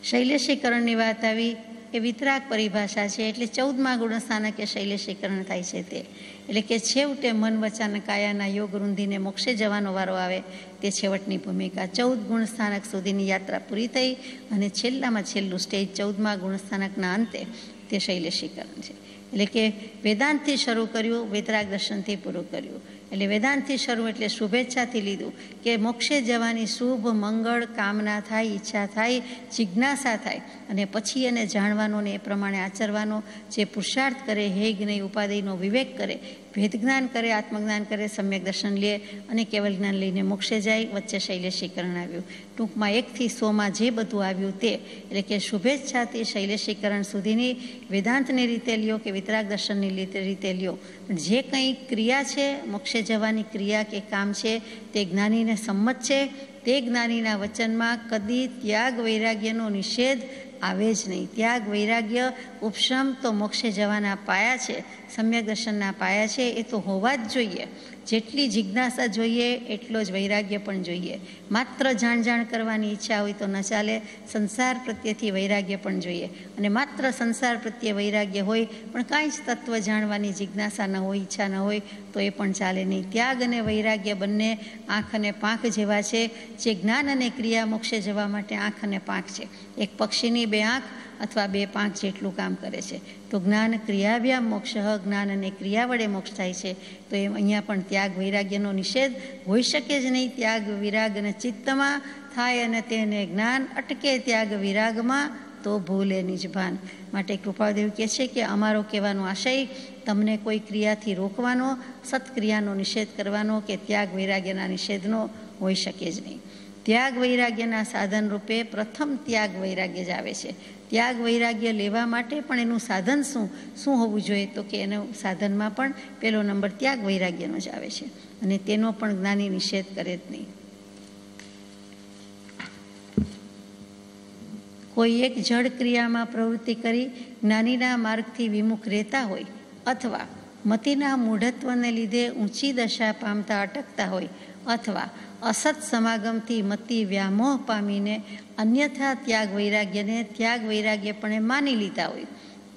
શૈલેષીકરણની વાત આવી, એ વિતરાગ પરિભાષા છે, એટલે 14મા ગુણસ્થાનકે શૈલેષીકરણ થાય છે તે, એટલે કે છેવટે મન વચન કાયાના યોગ રૂંધીને મોક્ષે જવાનો વારો આવે તે છેવટની ભૂમિકા. 14 ગુણસ્થાનક સુધીની યાત્રા પૂરી થઈ અને છેલ્લામાં છેલ્લું સ્ટેજ 14મા ગુણસ્થાનકના અંતે તે શૈલેષીકરણ છે. એટલે કે વેદાંતથી શરૂ કર્યું, વિતરાગ દર્શનથી પૂરું કર્યું. એટલે વેદાંતથી શરૂ એટલે શુભેચ્છાથી લીધું કે મોક્ષે જવાની શુભ મંગળ કામના થાય, ઈચ્છા થાય, જિજ્ઞાસા થાય અને પછી એને જાણવાનો ને એ પ્રમાણે આચરવાનો, જે પુરુષાર્થ કરે, હેગ નહીં ઉપાધિનો વિવેક કરે, ભેદ જ્ઞાન કરે, આત્મજ્ઞાન કરે, સમ્યક દર્શન લે અને કેવલ જ્ઞાન લઈને મોક્ષે જાય. વચ્ચે શૈલેષીકરણ આવ્યું. ટૂંકમાં 1 થી 100માં જે બધું આવ્યું તે, એટલે કે શુભેચ્છાથી શૈલેષીકરણ સુધીની વેદાંતની રીતે લ્યો કે વિતરાગ દર્શનની રીતે લ્યો, જે કંઈ ક્રિયા છે, મોક્ષે જવાની ક્રિયા કે કામ છે તે જ્ઞાનીને સંમત છે, તે જ્ઞાનીના વચનમાં કદી ત્યાગ વૈરાગ્યનો નિષેધ આવે જ નહીં. ત્યાગ વૈરાગ્ય ઉપશમ તો મોક્ષે જવાના પાયા છે, સમ્યક દર્શનના પાયા છે, એ તો હોવા જ જોઈએ. જેટલી જિજ્ઞાસા જોઈએ એટલો જ વૈરાગ્ય પણ જોઈએ. માત્ર જાણ કરવાની ઈચ્છા હોય તો ન ચાલે, સંસાર પ્રત્યેથી વૈરાગ્ય પણ જોઈએ. અને માત્ર સંસાર પ્રત્યે વૈરાગ્ય હોય પણ કાંઈ જ તત્વ જાણવાની જિજ્ઞાસા ન હોય, ઈચ્છા ન હોય તો એ પણ ચાલે નહીં. ત્યાગ અને વૈરાગ્ય બંને આંખ અને પાંખ જેવા છે. જે જ્ઞાન અને ક્રિયા મોક્ષે જવા માટે આંખ અને પાંખ છે. એક પક્ષીની 2 આંખ અથવા 2 પાંખ જેટલું કામ કરે છે. તો જ્ઞાન ક્રિયાભ્યામ મોક્ષ, જ્ઞાન અને ક્રિયા વડે મોક્ષ થાય છે. તો એમ અહીંયા પણ ત્યાગ વૈરાગ્યનો નિષેધ હોઈ શકે જ નહીં. ત્યાગ વિરાગ અને ચિત્તમાં થાય અને તેને જ્ઞાન અટકે ત્યાગ વિરાગમાં તો ભૂલે નિજ ભાન. માટે કૃપાળુદેવ કહે છે કે અમારો કહેવાનો આશય તમને કોઈ ક્રિયાથી રોકવાનો, સત્ક્રિયાનો નિષેધ કરવાનો કે ત્યાગ વૈરાગ્યના નિષેધનો હોઈ શકે જ નહીં. ત્યાગ વૈરાગ્યના સાધન રૂપે પ્રથમ ત્યાગ વૈરાગ્ય જ આવે છે. ત્યાગ વૈરાગ્ય લેવા માટે પણ એનું સાધન શું હોવું જોઈએ, તો કે એનો સાધનમાં પણ પહેલો નંબર ત્યાગ વૈરાગ્યનો જ આવે છે અને તેનો પણ જ્ઞાની નિષેધ કરે જ નહીં. કોઈ એક જડ ક્રિયામાં પ્રવૃત્તિ કરી જ્ઞાનીના માર્ગથી વિમુખ રહેતા હોય અથવા મતિના મૂઢત્વને લીધે ઊંચી દશા પામતા અટકતા હોય અથવા અસત સમાગમથી મતિ વ્યામોહ પામીને અન્યથા ત્યાગ વૈરાગ્યને ત્યાગ વૈરાગ્યપણે માની લીધા હોય,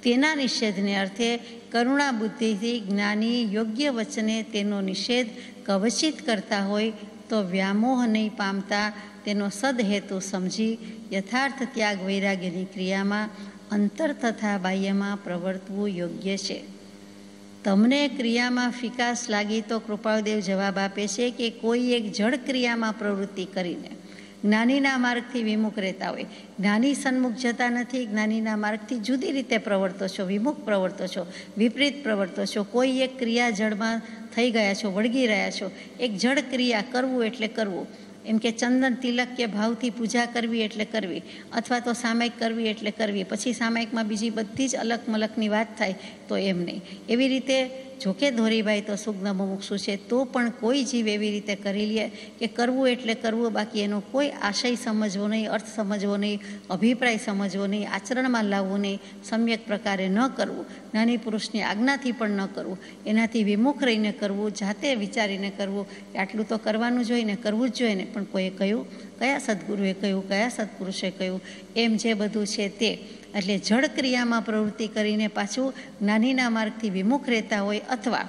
તેના નિષેધને અર્થે કરુણા બુદ્ધિથી જ્ઞાની યોગ્ય વચને તેનો નિષેધ કવચિત કરતા હોય તો વ્યામોહ નહીં પામતા તેનો સદહેતુ સમજી યથાર્થ ત્યાગ વૈરાગ્યની ક્રિયામાં અંતર તથા બાહ્યમાં પ્રવર્તવું યોગ્ય છે. તમને ક્રિયામાં ફિકાસ લાગી તો કૃપાળુદેવ જવાબ આપે છે કે કોઈ એક જડ ક્રિયામાં પ્રવૃત્તિ કરીને જ્ઞાનીના માર્ગથી વિમુખ રહેતા હોય, જ્ઞાની સન્મુખ જતા નથી, જ્ઞાનીના માર્ગથી જુદી રીતે પ્રવર્તો છો, વિમુખ પ્રવર્તો છો, વિપરીત પ્રવર્તો છો, કોઈ એક ક્રિયા જડમાં થઈ ગયા છો, વળગી રહ્યા છો. એક જડ ક્રિયા કરવું એટલે કરવું એમ કે ચંદન તિલક કે ભાવથી પૂજા કરવી એટલે કરવી, અથવા તો સામાયિક કરવી એટલે કરવી, પછી સામાયિકમાં બીજી બધી જ અલગ મલકની વાત થાય તો એમ નહીં. એવી રીતે જોકે ધોરીભાઈ તો સુગ્ન મુમુક્ષુ છે, તો પણ કોઈ જીવ એવી રીતે કરી લે કે કરવું એટલે કરવું, બાકી એનો કોઈ આશય સમજવો નહીં, અર્થ સમજવો નહીં, અભિપ્રાય સમજવો નહીં, આચરણમાં લાવવું નહીં, સમ્યક પ્રકારે ન કરવું, જ્ઞાની પુરુષની આજ્ઞાથી પણ ન કરવું, એનાથી વિમુખ રહીને કરવું, જાતે વિચારીને કરવું કે આટલું તો કરવાનું જ હોય ને, કરવું જ જોઈએ ને, પણ કોઈએ કહ્યું, કયા સદગુરુએ કહ્યું, કયા સત્પુરુષે કહ્યું, એમ જે બધું છે તે. એટલે જળ ક્રિયામાં પ્રવૃત્તિ કરીને પાછું જ્ઞાનીના માર્ગથી વિમુખ રહેતા હોય, અથવા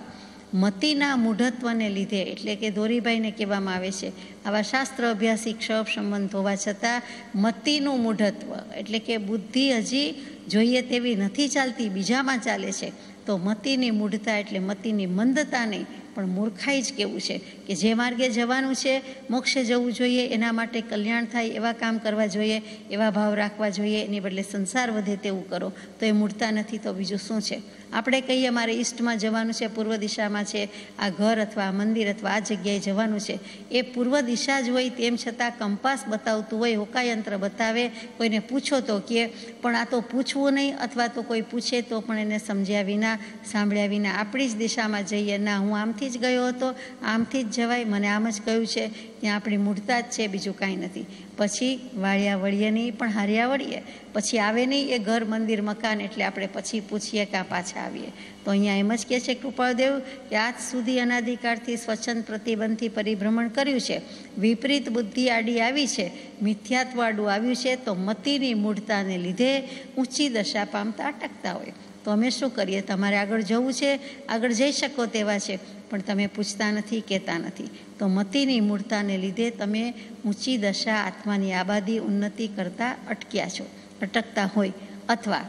મતિના મૂઢત્વને લીધે, એટલે કે ધોરીભાઈને કહેવામાં આવે છે આવા શાસ્ત્ર અભ્યાસી ક્ષપ સંબંધ હોવા છતાં મતિનું મૂઢત્વ, એટલે કે બુદ્ધિ હજી જોઈએ તેવી નથી ચાલતી, બીજામાં ચાલે છે, તો મતિની મૂઢતા એટલે મતિની મંદતા નહીં પણ મૂર્ખાઈ જ કેવું છે કે જે માર્ગે જવાનું છે, મોક્ષે જવું જોઈએ, એના માટે કલ્યાણ થાય એવા કામ કરવા જોઈએ, એવા ભાવ રાખવા જોઈએ, એની બદલે સંસાર વધે તેવું કરો તો એ મૂળતા નથી તો બીજું શું છે. આપણે કહીએ મારે ઈષ્ટમાં જવાનું છે, પૂર્વ દિશામાં છે, આ ઘર અથવા આ મંદિર અથવા આ જગ્યાએ જવાનું છે, એ પૂર્વ દિશા જ હોય તેમ છતાં કંપાસ બતાવતું હોય, હોકાયંત્ર બતાવે, કોઈને પૂછો તો કે પણ આ તો પૂછવું નહીં, અથવા તો કોઈ પૂછે તો પણ એને સમજ્યા વિના, સાંભળ્યા વિના આપણી જ દિશામાં જઈએ, ના હું આમથી જ ગયો હતો, આમથી જ જવાય, મને આમ જ કહ્યું છે, ત્યાં આપણી મૂળતા જ છે, બીજું કાંઈ નથી. પછી વાળ્યા વળીએ નહીં પણ હાર્યા વળીએ, પછી આવે નહીં એ ઘર મંદિર મકાન, એટલે આપણે પછી પૂછીએ કે આ પાછા આવીએ. તો અહીંયા એમ જ કહે છે કૃપાળદેવ કે આજ સુધી અનાદિકાળથી સ્વચ્છંદ પ્રતિબંધથી પરિભ્રમણ કર્યું છે, વિપરીત બુદ્ધિ આડી આવી છે, મિથ્યાત્વ આડું આવ્યું છે, તો મતિની મૂળતાને લીધે ઊંચી દશા પામતા અટકતા હોય. તો અમે શું કરીએ? તમારે આગળ જવું છે, આગળ જઈ શકો તેવા છે, પણ તમે પૂછતા નથી, કહેતા નથી, તો મતિની મૂળતાને લીધે તમે ઊંચી દશા, આત્માની આબાદી, ઉન્નતિ કરતાં અટક્યા છો, અટકતા હોય. અથવા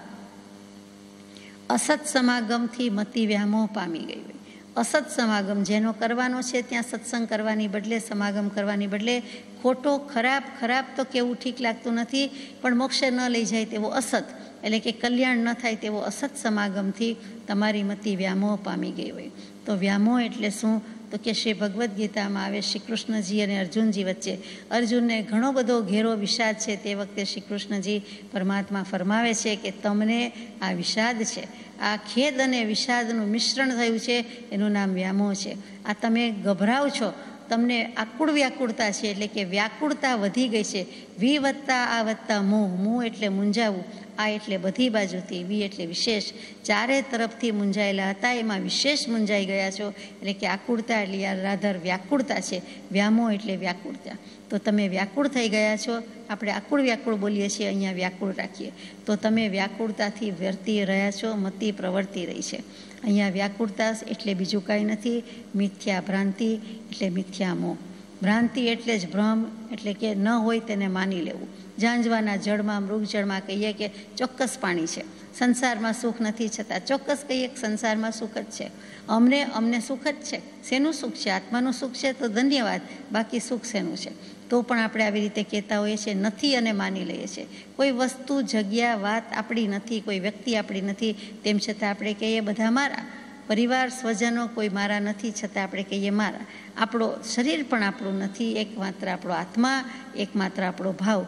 અસત સમાગમથી મતિ વ્યામોહ પામી ગઈ હોય. અસત સમાગમ જેનો કરવાનો છે ત્યાં સત્સંગ કરવાની બદલે, સમાગમ કરવાની બદલે ખોટો, ખરાબ તો કેવું ઠીક લાગતું નથી, પણ મોક્ષે ન લઈ જાય તેવો અસત, એટલે કે કલ્યાણ ન થાય તેવો અસત સમાગમથી તમારી મતિ વ્યામોહ પામી ગઈ હોય. તો વ્યામોહ એટલે શું? તો કે શ્રી ભગવદ્ ગીતામાં આવે શ્રી કૃષ્ણજી અને અર્જુનજી વચ્ચે, અર્જુનને ઘણો બધો ઘેરો વિષાદ છે, તે વખતે શ્રી કૃષ્ણજી પરમાત્મા ફરમાવે છે કે તમને આ વિષાદ છે, આ ખેદ અને વિષાદનું મિશ્રણ થયું છે, એનું નામ વ્યામોહ છે. આ તમે ગભરાવ છો, તમને આકુળ વ્યાકુળતા છે, એટલે કે વ્યાકુળતા વધી ગઈ છે. વી વત્તા આ વત્તા મોહ, મોહ એટલે મૂંઝાવું, આ એટલે બધી બાજુથી, વી એટલે વિશેષ, ચારે તરફથી મૂંઝાયેલા હતા, એમાં વિશેષ મૂંઝાઈ ગયા છો, એટલે કે આકુળતા એટલે રાધર વ્યાકુળતા છે, વ્યામોહ એટલે વ્યાકુળતા. તો તમે વ્યાકુળ થઈ ગયા છો, આપણે આકુળ વ્યાકુળ બોલીએ છીએ, અહીંયા વ્યાકુળ રાખીએ, તો તમે વ્યાકુળતાથી વર્તી રહ્યા છો, મતિ પ્રવર્તી રહી છે. અહીંયા વ્યાકુળતા એટલે બીજું કાંઈ નથી, મિથ્યા ભ્રાંતિ એટલે મિથ્યા મોહ. ભ્રાંતિ એટલે જ ભ્રમ, એટલે કે ન હોય તેને માની લેવું. ઝાંઝવાના જળમાં, મૃગજળમાં કહીએ કે ચોક્કસ પાણી છે, સંસારમાં સુખ નથી, છતાં ચોક્કસ કહીએ કે સંસારમાં સુખ જ છે, અમને સુખ જ છે. શેનું સુખ છે? આત્માનું સુખ છે તો ધન્યવાદ, બાકી સુખ શેનું છે? તો પણ આપણે આવી રીતે કહેતા હોઈએ છીએ, નથી અને માની લઈએ છીએ. કોઈ વસ્તુ, જગ્યા, વાત આપણી નથી, કોઈ વ્યક્તિ આપણી નથી, તેમ છતાં આપણે કહીએ બધા મારા, પરિવાર, સ્વજનો કોઈ મારા નથી, છતાં આપણે કહીએ મારા. આપણો શરીર પણ આપણું નથી, એકમાત્ર આપણો આત્મા, એકમાત્ર આપણો ભાવ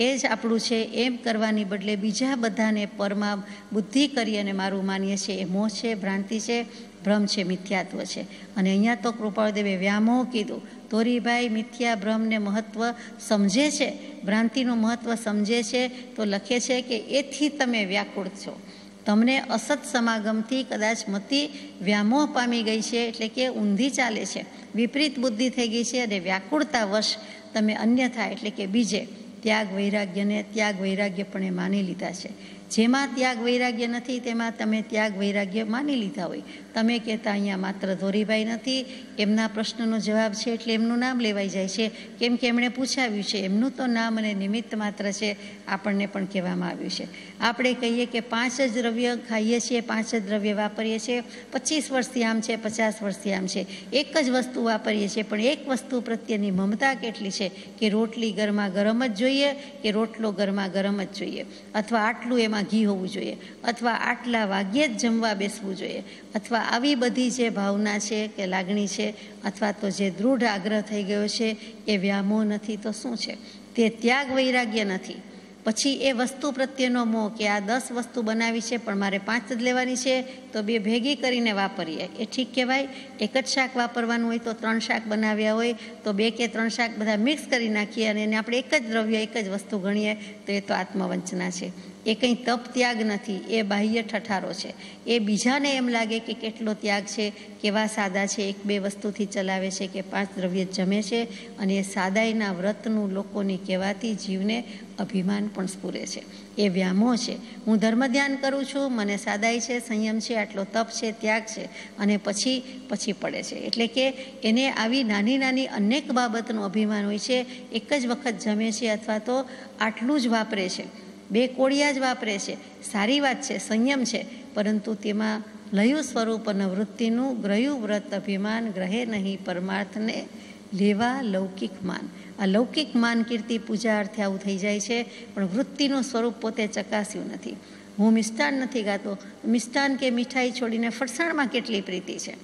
એ જ આપણું છે, એમ કરવાની બદલે બીજા બધાને પરમાં બુદ્ધિ કરી અને મારું માનીએ છીએ, એ મોહ છે, ભ્રાંતિ છે, ભ્રમ છે, મિથ્યાત્વ છે. અને અહીંયા તો કૃપાળદેવે વ્યામોહ કીધું. ધોરીભાઈ મિથ્યા ભ્રમને મહત્ત્વ સમજે છે, ભ્રાંતિનું મહત્ત્વ સમજે છે, તો લખે છે કે એથી તમે વ્યાકુળ છો. તમને અસત સમાગમથી કદાચ મતિ વ્યામોહ પામી ગઈ છે, એટલે કે ઊંધી ચાલે છે, વિપરીત બુદ્ધિ થઈ ગઈ છે, અને વ્યાકુળતા વશ તમે અન્યથા એટલે કે બીજે ત્યાગ વૈરાગ્ય પણ એ માની લીધા છે. જેમાં ત્યાગ વૈરાગ્ય નથી તેમાં તમે ત્યાગ વૈરાગ્ય માની લીધા હોય. તમે કહેતા અહીંયા માત્ર ધોરીભાઈ નથી, એમના પ્રશ્નનો જવાબ છે એટલે એમનું નામ લેવાઈ જાય છે, કેમ કે એમણે પૂછાવ્યું છે, એમનું તો નામ અને નિમિત્ત માત્ર છે, આપણને પણ કહેવામાં આવ્યું છે. આપણે કહીએ કે 5 જ દ્રવ્ય ખાઈએ છીએ, 5 જ દ્રવ્ય વાપરીએ છીએ, 25 વર્ષથી આમ છે, 50 વર્ષથી આમ છે, એક જ વસ્તુ વાપરીએ છીએ, પણ એક વસ્તુ પ્રત્યેની મમતા કેટલી છે કે રોટલી ગરમા ગરમ જ જોઈએ કે રોટલો ગરમા ગરમ જ જોઈએ, અથવા આટલું એમાં રોટલીઓમાં ઘી હોવું જોઈએ, અથવા આટલા વાગ્યે જ જમવા બેસવું જોઈએ, અથવા આવી બધી જે ભાવના છે કે લાગણી છે, અથવા તો જે દૃઢ આગ્રહ થઈ ગયો છે એ વ્યામોહ નથી તો શું છે? તે ત્યાગ વૈરાગ્ય નથી. પછી એ વસ્તુ પ્રત્યેનો મોહ કે આ 10 વસ્તુ બનાવી છે પણ મારે 5 જ લેવાની છે, તો 2 ભેગી કરીને વાપરીએ એ ઠીક કહેવાય? એક જ શાક વાપરવાનું હોય તો 3 શાક બનાવ્યા હોય તો 2 કે 3 શાક બધા મિક્સ કરી નાખીએ અને એને આપણે એક જ દ્રવ્ય એક જ વસ્તુ ગણીએ તો એ તો આત્મવંચના છે. એ કંઈ તપ ત્યાગ નથી, એ બાહ્ય ઠઠારો છે. એ બીજાને એમ લાગે કે કેટલો ત્યાગ છે, કેવા સાદા છે, 1-2 વસ્તુથી ચલાવે છે કે 5 દ્રવ્ય જમે છે, અને એ સાદાઈના વ્રતનું લોકોની કહેવાથી જીવને અભિમાન પણ સ્ફુરે છે. એ વ્યામોહ છે. હું ધર્મ ધ્યાન કરું છું, મને સાદાઈ છે, સંયમ છે, આટલો તપ છે, ત્યાગ છે, અને પછી પડે છે. એટલે કે એને આવી નાની નાની અનેક બાબતનું અભિમાન હોય છે. એક જ વખત જમે છે અથવા તો આટલું જ વાપરે છે, 2 કોળિયા જ વાપરે છે, સારી વાત છે, સંયમ છે, પરંતુ તેમાં લયું સ્વરૂપ અને વૃત્તિનું ગ્રહ્યું વ્રત અભિમાન ગ્રહે નહીં પરમાર્થને લેવા લૌકિક માન. આ લૌકિક માન કીર્તિ પૂજા અર્થે આવું થઈ જાય છે, પણ વૃત્તિનું સ્વરૂપ પોતે ચકાસ્યું નથી. હું મિષ્ટાન નથી ગાતો, મિષ્ટાન કે મીઠાઈ છોડીને ફરસાણમાં કેટલી પ્રીતિ છે.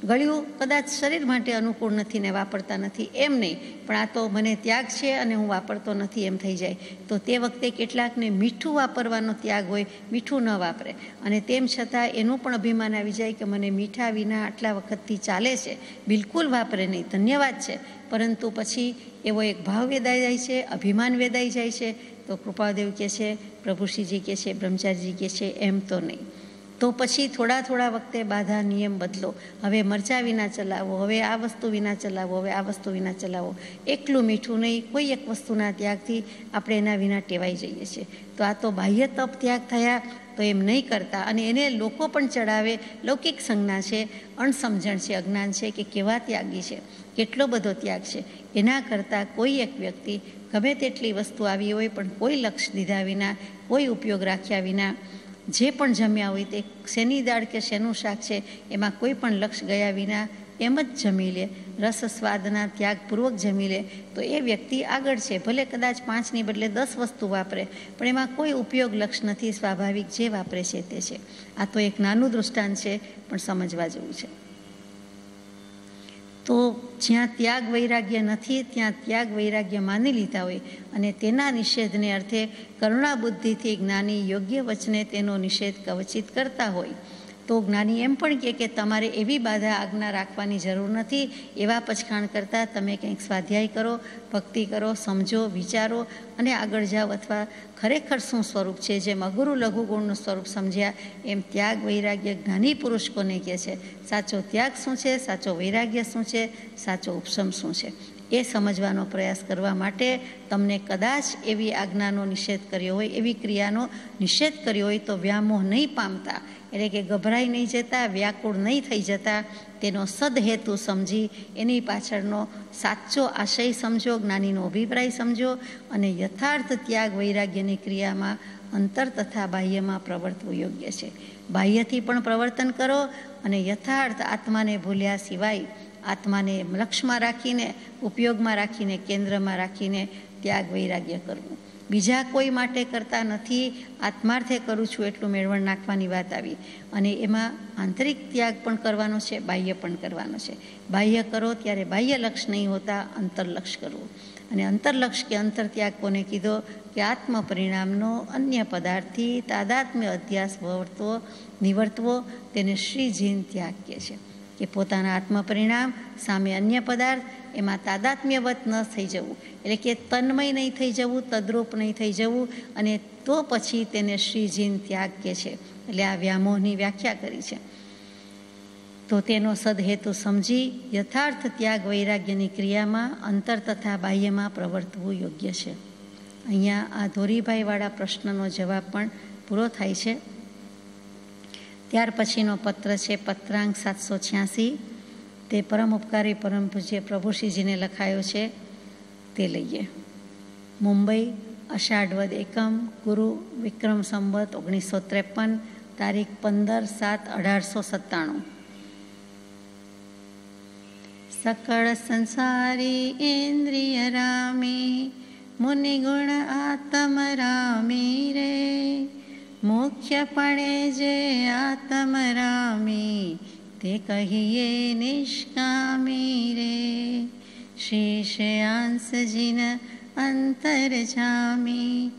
ગળ્યું કદાચ શરીર માટે અનુકૂળ નથી ને વાપરતા નથી એમ નહીં, પણ આ તો મને ત્યાગ છે અને હું વાપરતો નથી એમ થઈ જાય. તો તે વખતે કેટલાકને મીઠું વાપરવાનો ત્યાગ હોય, મીઠું ન વાપરે, અને તેમ છતાં એનું પણ અભિમાન આવી જાય કે મને મીઠા વિના આટલા વખતથી ચાલે છે, બિલકુલ વાપરે નહીં, ધન્યવાદ છે. પરંતુ પછી એવો એક ભાવ વેદાઈ જાય છે, અભિમાન વેદાઈ જાય છે. તો કૃપાદેવ કહે છે, પ્રભુશ્રીજી કહે છે, બ્રહ્મચારીજી કહે છે એમ તો નહીં. તો પછી થોડા વખતે બાધા નિયમ બદલો. હવે મરચાં વિના ચલાવો, હવે આ વસ્તુ વિના ચલાવો, હવે આ વસ્તુ વિના ચલાવો. એકલું મીઠું નહીં, કોઈ એક વસ્તુના ત્યાગથી આપણે એના વિના ટેવાઈ જઈએ છીએ. તો આ તો બાહ્ય તપ ત્યાગ થયા. તો એમ નહીં કરતા, અને એને લોકો પણ ચડાવે, લૌકિક સંજ્ઞા છે, અણસમજણ છે, અજ્ઞાન છે કે કેવા ત્યાગી છે, કેટલો બધો ત્યાગ છે. એના કરતાં કોઈ એક વ્યક્તિ ગમે તેટલી વસ્તુ આવી હોય પણ કોઈ લક્ષ્ય દીધા વિના, કોઈ ઉપયોગ રાખ્યા વિના જે પણ જમ્યા હોય તે શેની દાળ કે શેનું શાક છે એમાં કોઈ પણ લક્ષ્ય ગયા વિના એમ જ જમી લે, રસ સ્વાદના ત્યાગપૂર્વક જમી લે, તો એ વ્યક્તિ આગળ છે. ભલે કદાચ 5ની બદલે 10 વસ્તુ વાપરે, પણ એમાં કોઈ ઉપયોગ લક્ષ્ય નથી, સ્વાભાવિક જે વાપરે છે તે છે. આ તો એક નાનું દૃષ્ટાંત છે, પણ સમજવા જેવું છે. તો જ્યાં ત્યાગ વૈરાગ્ય નથી ત્યાં ત્યાગ વૈરાગ્ય માની લીધા હોય અને તેના નિષેધને અર્થે કરુણા બુદ્ધિથી જ્ઞાની યોગ્ય વચને તેનો નિષેધ કવચિત કરતા હોય, તો જ્ઞાની એમ પણ કહે કે તમારે એવી બાધા આજ્ઞા રાખવાની જરૂર નથી. એવા પછખાણ કરતાં તમે કંઈક સ્વાધ્યાય કરો, ભક્તિ કરો, સમજો, વિચારો અને આગળ જાઓ. અથવા ખરેખર શું સ્વરૂપ છે, જેમ અગુરુ લઘુગુણનું સ્વરૂપ સમજ્યા એમ ત્યાગ વૈરાગ્ય જ્ઞાની પુરુષ કોને કહે છે, સાચો ત્યાગ શું છે, સાચો વૈરાગ્ય શું છે, સાચો ઉપશમ શું છે, એ સમજવાનો પ્રયાસ કરવા માટે તમને કદાચ એવી આજ્ઞાનો નિષેધ કર્યો હોય, એવી ક્રિયાનો નિષેધ કર્યો હોય, તો વ્યામોહ નહીં પામતા, એટલે કે ગભરાઈ નહીં જતા, વ્યાકુળ નહીં થઈ જતા, તેનો સદહેતુ સમજી એની પાછળનો સાચો આશય સમજો, જ્ઞાનીનો અભિપ્રાય સમજો, અને યથાર્થ ત્યાગ વૈરાગ્યની ક્રિયામાં અંતર તથા બાહ્યમાં પ્રવર્તવું યોગ્ય છે. બાહ્યથી પણ પ્રવર્તન કરો અને યથાર્થ આત્માને ભૂલ્યા સિવાય, આત્માને લક્ષ્યમાં રાખીને, ઉપયોગમાં રાખીને, કેન્દ્રમાં રાખીને ત્યાગ વૈરાગ્ય કરવું. બીજા કોઈ માટે કરતા નથી, આત્માર્થે કરું છું એટલું મેળવણ નાખવાની વાત આવી. અને એમાં આંતરિક ત્યાગ પણ કરવાનો છે, બાહ્ય પણ કરવાનો છે. બાહ્ય કરો ત્યારે બાહ્ય લક્ષ્ય નહીં હોતા, અંતરલક્ષ્ય કરવું. અને અંતરલક્ષ્ય કે અંતર ત્યાગ કોને કીધો કે આત્મ પરિણામનો અન્ય પદાર્થથી તાદાત્મ્ય અધ્યાસ નિવર્તવો, તેને શ્રીજીન ત્યાગ કહે છે. કે પોતાના આત્મ પરિણામ સામે અન્ય પદાર્થ, એમાં તાદાત્મ્યવત ન થઈ જવું, એટલે કે તન્મય નહીં થઈ જવું, તદ્રૂપ નહીં થઈ જવું, અને તો પછી તેને શ્રીજીન ત્યાગ કહે છે. એટલે આ વ્યામોહની વ્યાખ્યા કરી છે. તો તેનો સદહેતુ સમજી યથાર્થ ત્યાગ વૈરાગ્યની ક્રિયામાં અંતર તથા બાહ્યમાં પ્રવર્તવું યોગ્ય છે. અહીંયા આ ધોરીભાઈવાળા પ્રશ્નનો જવાબ પણ પૂરો થાય છે. ત્યાર પછીનો પત્ર છે પત્રાંક 786, તે પરમ ઉપકારી પરમ પૂજ્ય પ્રભુશ્રીજીને લખાયો છે. તે લઈએ. મુંબઈ, અષાઢ વદ એકમ, ગુરુ વિક્રમ સંવત 1953, તારીખ 15/7/1897. સકળ સંસારી ઇન્દ્રિય રામી, મુનિગુણ આત્મ રામી રે, મુખ્યપણે જે આત્મરામી તે કહીએ નિષ્કામી રે, શેષયાંસજીન અંતર જામી.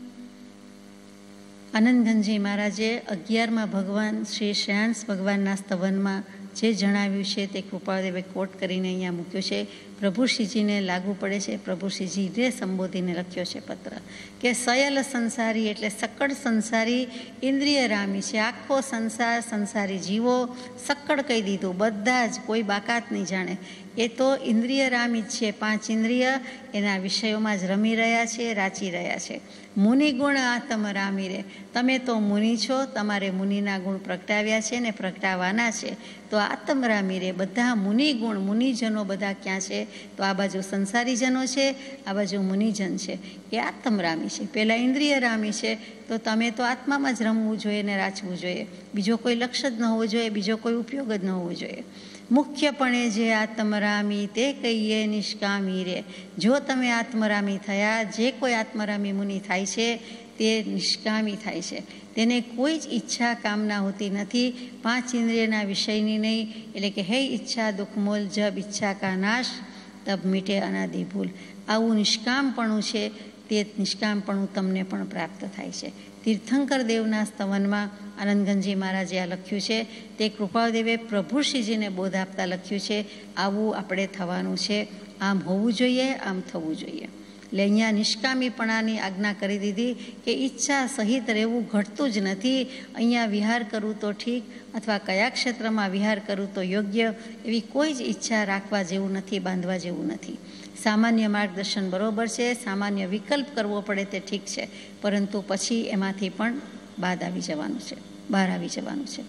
આનંદઘનજી મહારાજે 11મા ભગવાન શ્રી શ્રેયાંસ ભગવાનના સ્તવનમાં જે જણાવ્યું છે તે કૃપાળદેવે કોટ કરીને અહીંયા મૂક્યો છે. પ્રભુશ્રીજીને લાગુ પડે છે. પ્રભુશ્રીજીને સંબોધીને લખ્યો છે પત્ર કે સયલ સંસારી એટલે સકળ સંસારી ઇન્દ્રિયરામી છે. આખો સંસાર સંસારી જીવો સકળ કહી દીધું, બધા જ કોઈ બાકાત નહીં જાણે. એ તો ઇન્દ્રિયરામી જ છે. 5 ઇન્દ્રિય એના વિષયોમાં જ રમી રહ્યા છે, રાચી રહ્યા છે. મુનિ ગુણ આત્મરામી રે, તમે તો મુનિ છો, તમારે મુનિના ગુણ પ્રગટાવ્યા છે ને પ્રગટાવવાના છે. તો આત્મરામી રે, બધા મુનિ ગુણ, મુનિજનો બધા ક્યાં છે? તો આ બાજુ સંસારીજનો છે, આ બાજુ મુનિજન છે. એ આત્મરામી છે. પહેલાં ઇન્દ્રિયરામી છે. તો તમે તો આત્મામાં જ રમવું જોઈએ ને રાચવું જોઈએ. બીજો કોઈ લક્ષ્ય જ ન હોવો જોઈએ, બીજો કોઈ ઉપયોગ જ ન હોવો જોઈએ. મુખ્યપણે જે આત્મરામી તે કહીએ નિષ્કામી રે. જો તમે આત્મરામી થયા, જે કોઈ આત્મરામી મુનિ થાય છે તે નિષ્કામી થાય છે. તેને કોઈ જ ઈચ્છા કામના હોતી નથી, 5 ઇન્દ્રિયના વિષયની નહીં. એટલે કે હે ઈચ્છા દુઃખમોલ, જબ ઈચ્છા કા નાશ તબ મીટે અનાદિ ભૂલ. આવું નિષ્કામપણું છે, તે નિષ્કામપણું તમને પણ પ્રાપ્ત થાય છે. તીર્થંકર દેવના સ્તવનમાં આનંદઘનજી મહારાજે આ લખ્યું છે. તે કૃપાળદેવે પ્રભુશ્રીજીને બોધ આપતા લખ્યું છે. આવું આપણે થવાનું છે, આમ હોવું જોઈએ, આમ થવું જોઈએ. એટલે અહીંયા નિષ્કામીપણાની આજ્ઞા કરી દીધી કે ઈચ્છા સહિત રહેવું ઘટતું જ નથી. અહીંયા વિહાર કરવું તો ઠીક, અથવા કયા ક્ષેત્રમાં વિહાર કરવું તો યોગ્ય, એવી કોઈ જ ઈચ્છા રાખવા જેવું નથી, બાંધવા જેવું નથી. સામાન્ય માર્ગદર્શન બરોબર છે, સામાન્ય વિકલ્પ કરવો પડે તે ઠીક છે, પરંતુ પછી એમાંથી પણ બહાર આવી જવાનું છે.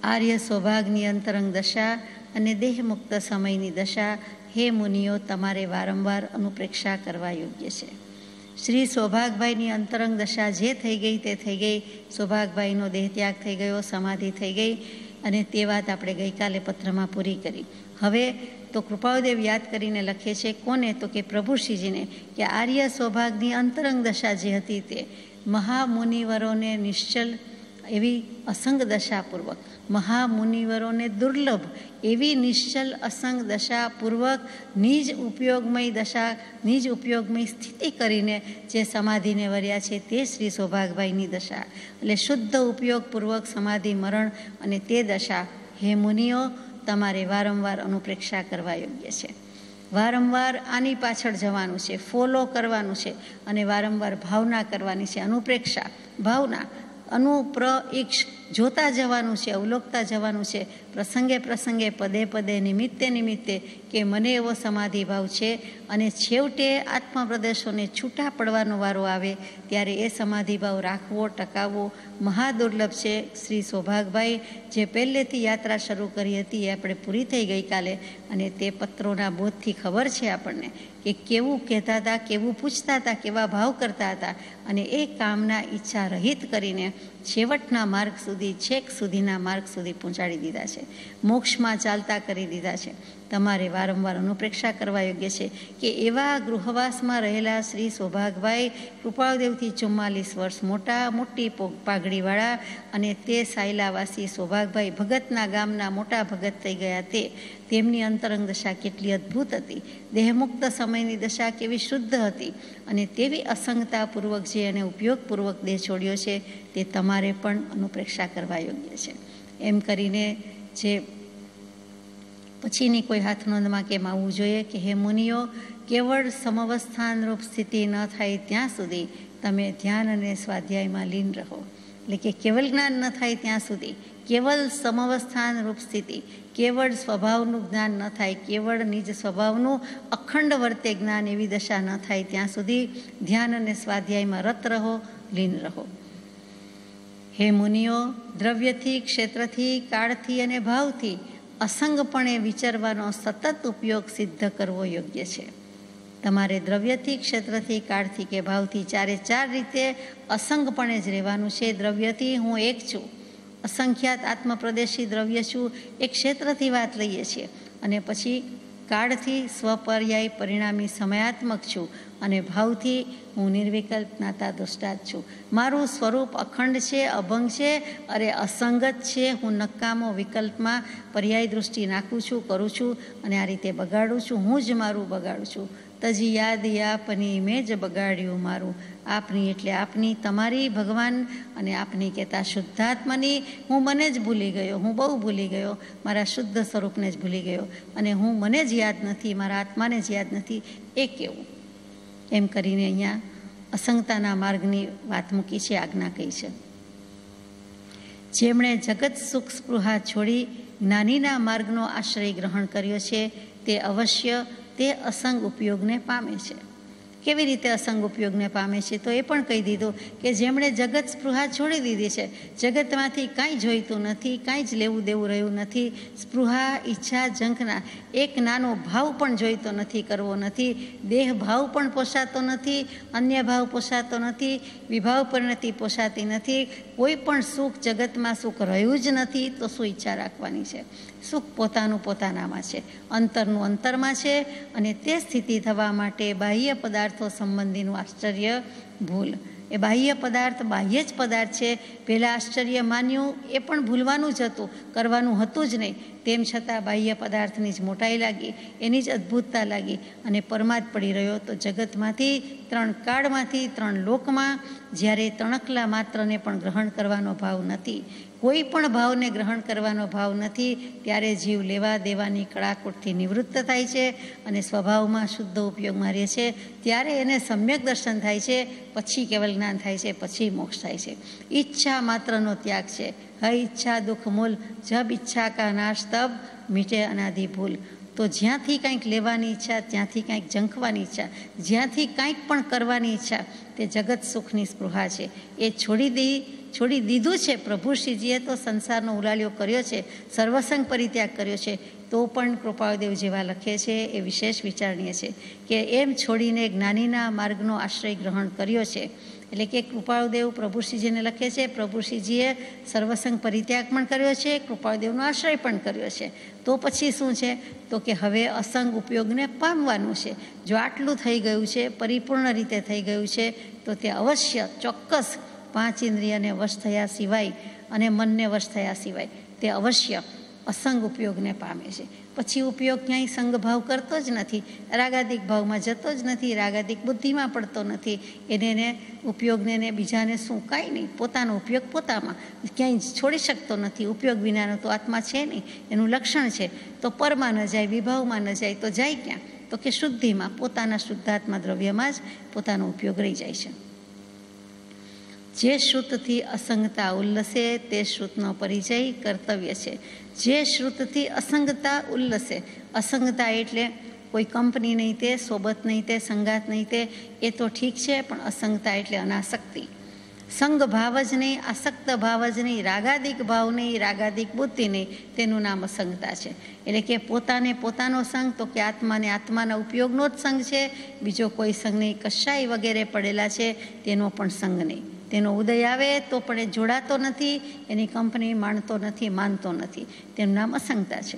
આર્ય સૌભાગની અંતરંગ દશા અને દેહમુક્ત સમયની દશા હે મુનિઓ તમારે વારંવાર અનુપ્રેક્ષા કરવા યોગ્ય છે. શ્રી સૌભાગભાઈની અંતરંગ દશા જે થઈ ગઈ તે થઈ ગઈ. સૌભાગભાઈનો દેહત્યાગ થઈ ગયો, સમાધિ થઈ ગઈ, અને તે વાત આપણે ગઈકાલે પત્રમાં પૂરી કરી. હવે તો કૃપાળદેવ યાદ કરીને લખે છે. કોને? તો કે પ્રભુશ્રીજીને, કે આર્ય સૌભાગની અંતરંગ દશા જે હતી તે મહામુનિવરોને નિશ્ચલ એવી અસંગ દશાપૂર્વક, મહામુનિવરોને દુર્લભ એવી નિશ્ચલ અસંગ દશાપૂર્વક નિજ ઉપયોગમય સ્થિતિ કરીને જે સમાધિને વર્યા છે તે શ્રી સૌભાગભાઈની દશા. એટલે શુદ્ધ ઉપયોગપૂર્વક સમાધિ મરણ અને તે દશા હે મુનિઓ તમારે વારંવાર અનુપ્રેક્ષા કરવા યોગ્ય છે. વારંવાર આની પાછળ જવાનું છે, ફોલો કરવાનું છે, અને વારંવાર ભાવના કરવાની છે. અનુપ્રેક્ષા, ભાવના, અનુપ્રઈક્ષ, જોતા જવાનું છે, અવલોકતા જવાનું છે, પ્રસંગે પ્રસંગે, પદે પદે, નિમિત્તે નિમિત્તે, કે મને એવો સમાધિ ભાવ છે. અને છેવટે આત્મપ્રદેશોને છૂટા પડવાનો વારો આવે ત્યારે એ સમાધિ ભાવ રાખવો, ટકાવવો મહાદુર્લભ છે. શ્રી સૌભાગભાઈ જે પહેલેથી યાત્રા શરૂ કરી હતી એ આપણે પૂરી થઈ ગઈકાલે, અને તે પત્રોના બોધથી ખબર છે આપણને કે કેવું કહેતા હતા, કેવું પૂછતા હતા, કેવા ભાવ કરતા હતા, અને એ કામના ઈચ્છા રહિત કરીને છેવટના માર્ગ સુધી, છેક સુધીના માર્ગ સુધી પહોંચાડી દીધા છે. મોક્ષમાં ચાલતા કરી દીધા છે. તમારે વારંવાર અનુપ્રેક્ષા કરવા યોગ્ય છે કે એવા ગૃહવાસમાં રહેલા શ્રી સૌભાગભાઈ કૃપાળદેવથી 44 વર્ષ મોટી પાઘડીવાળા, અને તે સાયલાવાસી સૌભાગભાઈ ભગતના ગામના મોટા ભગત થઈ ગયા. તેમની અંતરંગ દશા કેટલી અદ્ભુત હતી, દેહમુક્ત સમયની દશા કેવી શુદ્ધ હતી, અને તેવી અસંગતાપૂર્વક જે અને ઉપયોગપૂર્વક દેહ છોડ્યો છે તે તમારે પણ અનુપ્રેક્ષા કરવા યોગ્ય છે. એમ કરીને જે પછીની કોઈ હાથનોંધમાં કેમ આવવું જોઈએ કે હે મુનિઓ, કેવળ સમવસ્થાનરૂપ સ્થિતિ ન થાય ત્યાં સુધી તમે ધ્યાન અને સ્વાધ્યાયમાં લીન રહો. એટલે કે કેવલ જ્ઞાન ન થાય ત્યાં સુધી, કેવલ સમવસ્થાનરૂપ સ્થિતિ, કેવળ સ્વભાવનું જ્ઞાન ન થાય, કેવળ નિજ સ્વભાવનું અખંડ વર્તે જ્ઞાન, એવી દશા ન થાય ત્યાં સુધી ધ્યાન અને સ્વાધ્યાયમાં રત રહો, લીન રહો. હે મુનિઓ, દ્રવ્યથી, ક્ષેત્રથી, કાળથી અને ભાવથી અસંગપણે વિચરવાનો સતત ઉપયોગ સિદ્ધ કરવો યોગ્ય છે. તમારે દ્રવ્યથી, ક્ષેત્રથી, કાળથી કે ભાવથી 4 રીતે અસંગપણે જ રહેવાનું છે. દ્રવ્યથી હું એક છું, અસંખ્યાત આત્મપ્રદેશી દ્રવ્ય છું, એ ક્ષેત્રથી વાત લઈએ છીએ, અને પછી કાળથી સ્વપર્યાય પરિણામી સમયાત્મક છું અને ભાવથી હું નિર્વિકલ્પ જ્ઞાતા દ્રષ્ટા જ છું. મારું સ્વરૂપ અખંડ છે, અભંગ છે, અરે અસંગત છે. હું નકામો વિકલ્પમાં પર્યાય દૃષ્ટિ નાખું છું, કરું છું અને આ રીતે બગાડું છું. હું જ મારું બગાડું છું. તજી યાદ આપની મેં જ બગાડ્યું મારું. આપની એટલે આપની, તમારી, ભગવાન અને આપની કહેતા શુદ્ધાત્માની. હું મને જ ભૂલી ગયો, હું બહુ ભૂલી ગયો, મારા શુદ્ધ સ્વરૂપને જ ભૂલી ગયો અને હું મને જ યાદ નથી, મારા આત્માને જ યાદ નથી. એ કેવું? એમ કરીને અહીંયા અસંગતાના માર્ગની વાત મૂકી છે, આજ્ઞા કહી છે. જેમણે જગત સુખ સ્પૃહા છોડી જ્ઞાનીના માર્ગનો આશ્રય ગ્રહણ કર્યો છે તે અવશ્ય તે અસંગ ઉપયોગને પામે છે. કેવી રીતે અસંગ ઉપયોગને પામે છે? તો એ પણ કહી દીધું કે જેમણે જગત સ્પૃહા છોડી દીધી છે, જગતમાંથી કાંઈ જોઈતું નથી, કાંઈ જ લેવું દેવું રહ્યું નથી. સ્પૃહા, ઈચ્છા, ઝંખના, એક નાનો ભાવ પણ જોઈતો નથી, કરવો નથી. દેહ ભાવ પણ પોસાતો નથી, અન્ય ભાવ પોસાતો નથી, વિભાવ પરિણતિ પોસાતી નથી. કોઈ પણ સુખ જગતમાં સુખ રહ્યું જ નથી તો શું ઈચ્છા રાખવાની છે? સુખ પોતાનું પોતાનામાં છે, અંતરનું અંતરમાં છે અને તે સ્થિતિ થવા માટે બાહ્ય પદાર્થો સંબંધીનું આશ્ચર્ય ભૂલ. એ બાહ્ય પદાર્થ બાહ્ય જ પદાર્થ છે. પહેલાં આશ્ચર્ય માન્યું, એ પણ ભૂલવાનું જ હતું, કરવાનું હતું જ નહીં. તેમ છતાં બાહ્ય પદાર્થની જ મોટાઈ લાગી, એની જ અદ્ભુતતા લાગી અને પરમાદ પડી રહ્યો. તો જગતમાંથી, ત્રણ કાળમાંથી, ત્રણ લોકમાં જ્યારે તણકલા માત્રને પણ ગ્રહણ કરવાનો ભાવ નથી, કોઈ પણ ભાવને ગ્રહણ કરવાનો ભાવ નથી, ત્યારે જીવ લેવા દેવાની કડાકોટથી નિવૃત્ત થાય છે અને સ્વભાવમાં શુદ્ધ ઉપયોગમાં રહે છે. ત્યારે એને સમ્યક દર્શન થાય છે, પછી કેવલ જ્ઞાન થાય છે, પછી મોક્ષ થાય છે. ઈચ્છા માત્રનો ત્યાગ છે. હૈ ઈચ્છા દુઃખ મૂલ, જબ ઈચ્છા કા નાશ તબ મીટે અનાદિ ભૂલ. તો જ્યાંથી કંઈક લેવાની ઈચ્છા, ત્યાંથી કંઈક ઝંખવાની ઈચ્છા, જ્યાંથી કંઈક પણ કરવાની ઈચ્છા, તે જગત સુખની સ્પૃહા છે. એ છોડી દીધું છે. પ્રભુ શ્રીજીએ તો સંસારનો ઉલાળ્યો કર્યો છે, સર્વસંગ પરિત્યાગ કર્યો છે. તો પણ કૃપાળદેવ જેવા લખે છે એ વિશેષ વિચારણીય છે કે એમ છોડીને જ્ઞાનીના માર્ગનો આશ્રય ગ્રહણ કર્યો છે. એટલે કે કૃપાળદેવ પ્રભુશ્રીજીને લખે છે, પ્રભુશ્રીજીએ સર્વસંગ પરિત્યાગ પણ કર્યો છે, કૃપાળદેવનો આશ્રય પણ કર્યો છે. તો પછી શું છે? તો કે હવે અસંગ ઉપયોગને પામવાનું છે. જો આટલું થઈ ગયું છે, પરિપૂર્ણ રીતે થઈ ગયું છે, તો તે અવશ્ય ચોક્કસ પાંચ ઇન્દ્રિયને વશ થયા સિવાય અને મનને વશ થયા સિવાય તે અવશ્ય અસંગ ઉપયોગને પામે છે. પછી ઉપયોગ ક્યાંય સંગભાવ કરતો જ નથી, રાગાદિક ભાવમાં જતો જ નથી, રાગાદિક બુદ્ધિમાં પડતો નથી. એને ઉપયોગને બીજાને શું, કાંઈ નહીં. પોતાનો ઉપયોગ પોતામાં ક્યાંય છોડી શકતો નથી. ઉપયોગ વિનાનો તો આત્મા છે નહીં, એનું લક્ષણ છે. તો પરમાં ન જાય, વિભાવમાં ન જાય, તો જાય ક્યાં? તો કે શુદ્ધિમાં, પોતાના શુદ્ધાત્મા દ્રવ્યમાં જ પોતાનો ઉપયોગ રહી જાય છે. જે શ્રુતથી અસંગતા ઉલ્લસે તે શ્રુતનો પરિચય કર્તવ્ય છે. જે શ્રુતથી અસંગતા ઉલ્લસે, અસંગતા એટલે કોઈ કંપની નહીં, તે સોબત નહીં, તે સંગાત નહીં, તે એ તો ઠીક છે, પણ અસંગતા એટલે અનાસક્તિ. સંગ ભાવ જ નહીં, આસક્ત ભાવ જ નહીં, રાગાદિક ભાવ નહીં, રાગાદિક બુદ્ધિ નહીં, તેનું નામ અસંગતા છે. એટલે કે પોતાને પોતાનો સંગ, તો કે આત્માને આત્માના ઉપયોગનો જ સંગ છે, બીજો કોઈ સંગ નહીં. કશાય વગેરે પડેલા છે તેનો પણ સંગ નહીં. તેનો ઉદય આવે તો પણ એ જોડાતો નથી, એની કંપની માણતો નથી, માનતો નથી. તેનું નામ અસંગતા છે.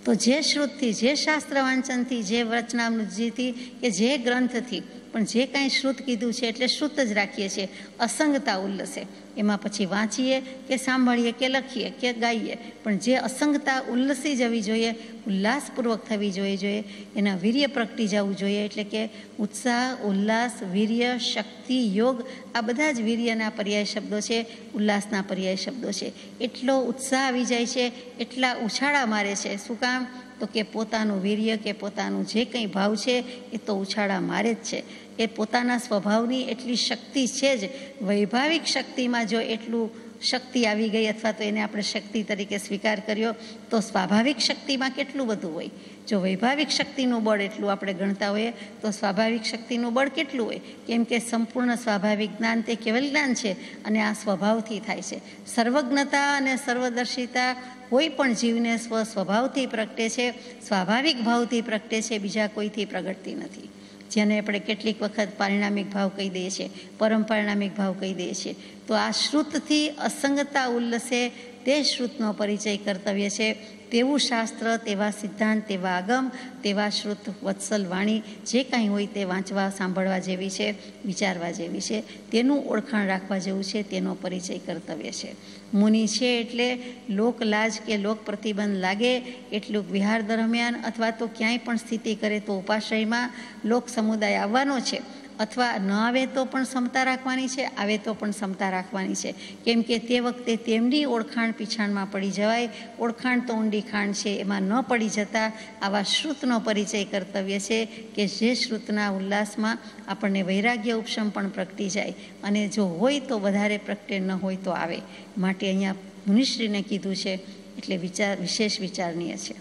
તો જે શ્રુતથી, જે શાસ્ત્ર વાંચનથી, જે વચનામૃતજીથી કે જે ગ્રંથથી પણ જે કાંઈ શ્રુત કીધું છે એટલે શ્રુત જ રાખીએ છીએ. અસંગતા ઉલ્લસે, એમાં પછી વાંચીએ કે સાંભળીએ કે લખીએ કે ગાઈએ, પણ જે અસંગતા ઉલ્લસી જવી જોઈએ, ઉલ્લાસપૂર્વક થવી જોઈએ, એના વીર્ય પ્રગટી જવું જોઈએ. એટલે કે ઉત્સાહ, ઉલ્લાસ, વીર્ય, શક્તિ, યોગ, આ બધા જ વીર્યના પર્યાય શબ્દો છે, ઉલ્લાસના પર્યાય શબ્દો છે. એટલો ઉત્સાહ આવી જાય છે, એટલા ઉછાળા મારે છે. શું કામ? તો કે પોતાનું વીર્ય કે પોતાનું જે કંઈ ભાવ છે એ તો ઉછાળા મારે જ છે. એ પોતાના સ્વભાવની એટલી શક્તિ છે જ. વૈભાવિક શક્તિમાં જો એટલું શક્તિ આવી ગઈ, અથવા તો એને આપણે શક્તિ તરીકે સ્વીકાર કર્યો, તો સ્વાભાવિક શક્તિમાં કેટલું બધું હોય. જો વૈભાવિક શક્તિનું બળ એટલું આપણે ગણતા હોઈએ, તો સ્વાભાવિક શક્તિનું બળ કેટલું હોય? કેમ કે સંપૂર્ણ સ્વાભાવિક જ્ઞાન તે કેવલ જ્ઞાન છે અને આ સ્વભાવથી થાય છે. સર્વજ્ઞતા અને સર્વદર્શિતા કોઈ પણ જીવને સ્વભાવથી પ્રગટે છે, સ્વાભાવિક ભાવથી પ્રગટે છે, બીજા કોઈથી પ્રગટતી નથી. જેને આપણે કેટલીક વખત પારિણામિક ભાવ કહી દઈએ છીએ, પરમ પારિણામિક ભાવ કહી દઈએ છીએ. તો તો આ શ્રુતથી અસંગતા ઉલ્લસે તે શ્રુતનો પરિચય કર્તવ્ય છે. તેવું શાસ્ત્ર, તેવા સિદ્ધાંત, તેવા આગમ, તેવા શ્રુત વત્સલ વાણી જે કાંઈ હોય તે વાંચવા સાંભળવા જેવી છે, વિચારવા જેવી છે, તેનું ઓળખાણ રાખવા જેવું છે, તેનો પરિચય કર્તવ્ય છે. મુનિ છે એટલે લોકલાજ કે લોક પ્રતિબંધ લાગે એટલું વિહાર દરમિયાન અથવા તો ક્યાંય પણ સ્થિતિ કરે તો ઉપાશ્રયમાં લોક સમુદાય આવવાનો છે, અથવા ન આવે તો પણ ક્ષમતા રાખવાની છે, આવે તો પણ ક્ષમતા રાખવાની છે. કેમ કે તે વખતે તેમની ઓળખાણ પીછાણમાં પડી જવાય. ઓળખાણ તો ઊંડી ખાણ છે, એમાં ન પડી જતા આવા શ્રુતનો પરિચય કર્તવ્ય છે કે જે શ્રુતના ઉલ્લાસમાં આપણને વૈરાગ્ય ઉપશમ પણ પ્રગટી જાય, અને જો હોય તો વધારે પ્રગટે, ન હોય તો આવે. માટે અહીંયા મુનિશ્રીને કીધું છે એટલે વિશેષ વિચારનીય છે.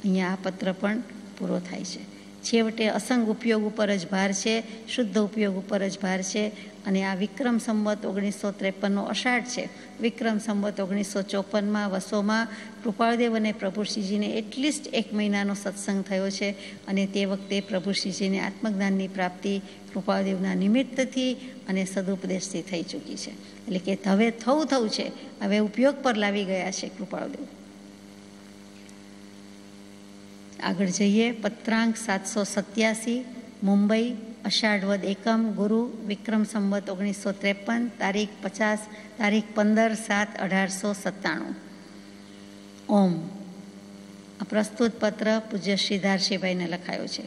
અહીંયા આ પત્ર પણ પૂરો થાય છે. છેવટે અસંગ ઉપયોગ ઉપર જ ભાર છે, શુદ્ધ ઉપયોગ ઉપર જ ભાર છે. અને આ વિક્રમ સંવત 1953નો અષાઢ છે. વિક્રમ સંવત 1954માં વસોમાં કૃપાળદેવ અને પ્રભુશ્રીજીને એટલીસ્ટ 1 મહિનાનો સત્સંગ થયો છે. અને તે વખતે પ્રભુશ્રીજીને આત્મજ્ઞાનની પ્રાપ્તિ કૃપાળદેવના નિમિત્તથી અને સદુપદેશથી થઈ ચૂકી છે. એટલે કે હવે થવું છે, હવે ઉપયોગ પર લાવી ગયા છે કૃપાળદેવ. આગળ જઈએ. પત્રાંક 787, મુંબઈ, અષાઢ વદ એકમ, ગુરુ, વિક્રમ સંવત 1953, તારીખ 15/7/1897. ઓમ. આ પ્રસ્તુત પત્ર પૂજ્ય શ્રી ધારશીભાઈને લખાયો છે.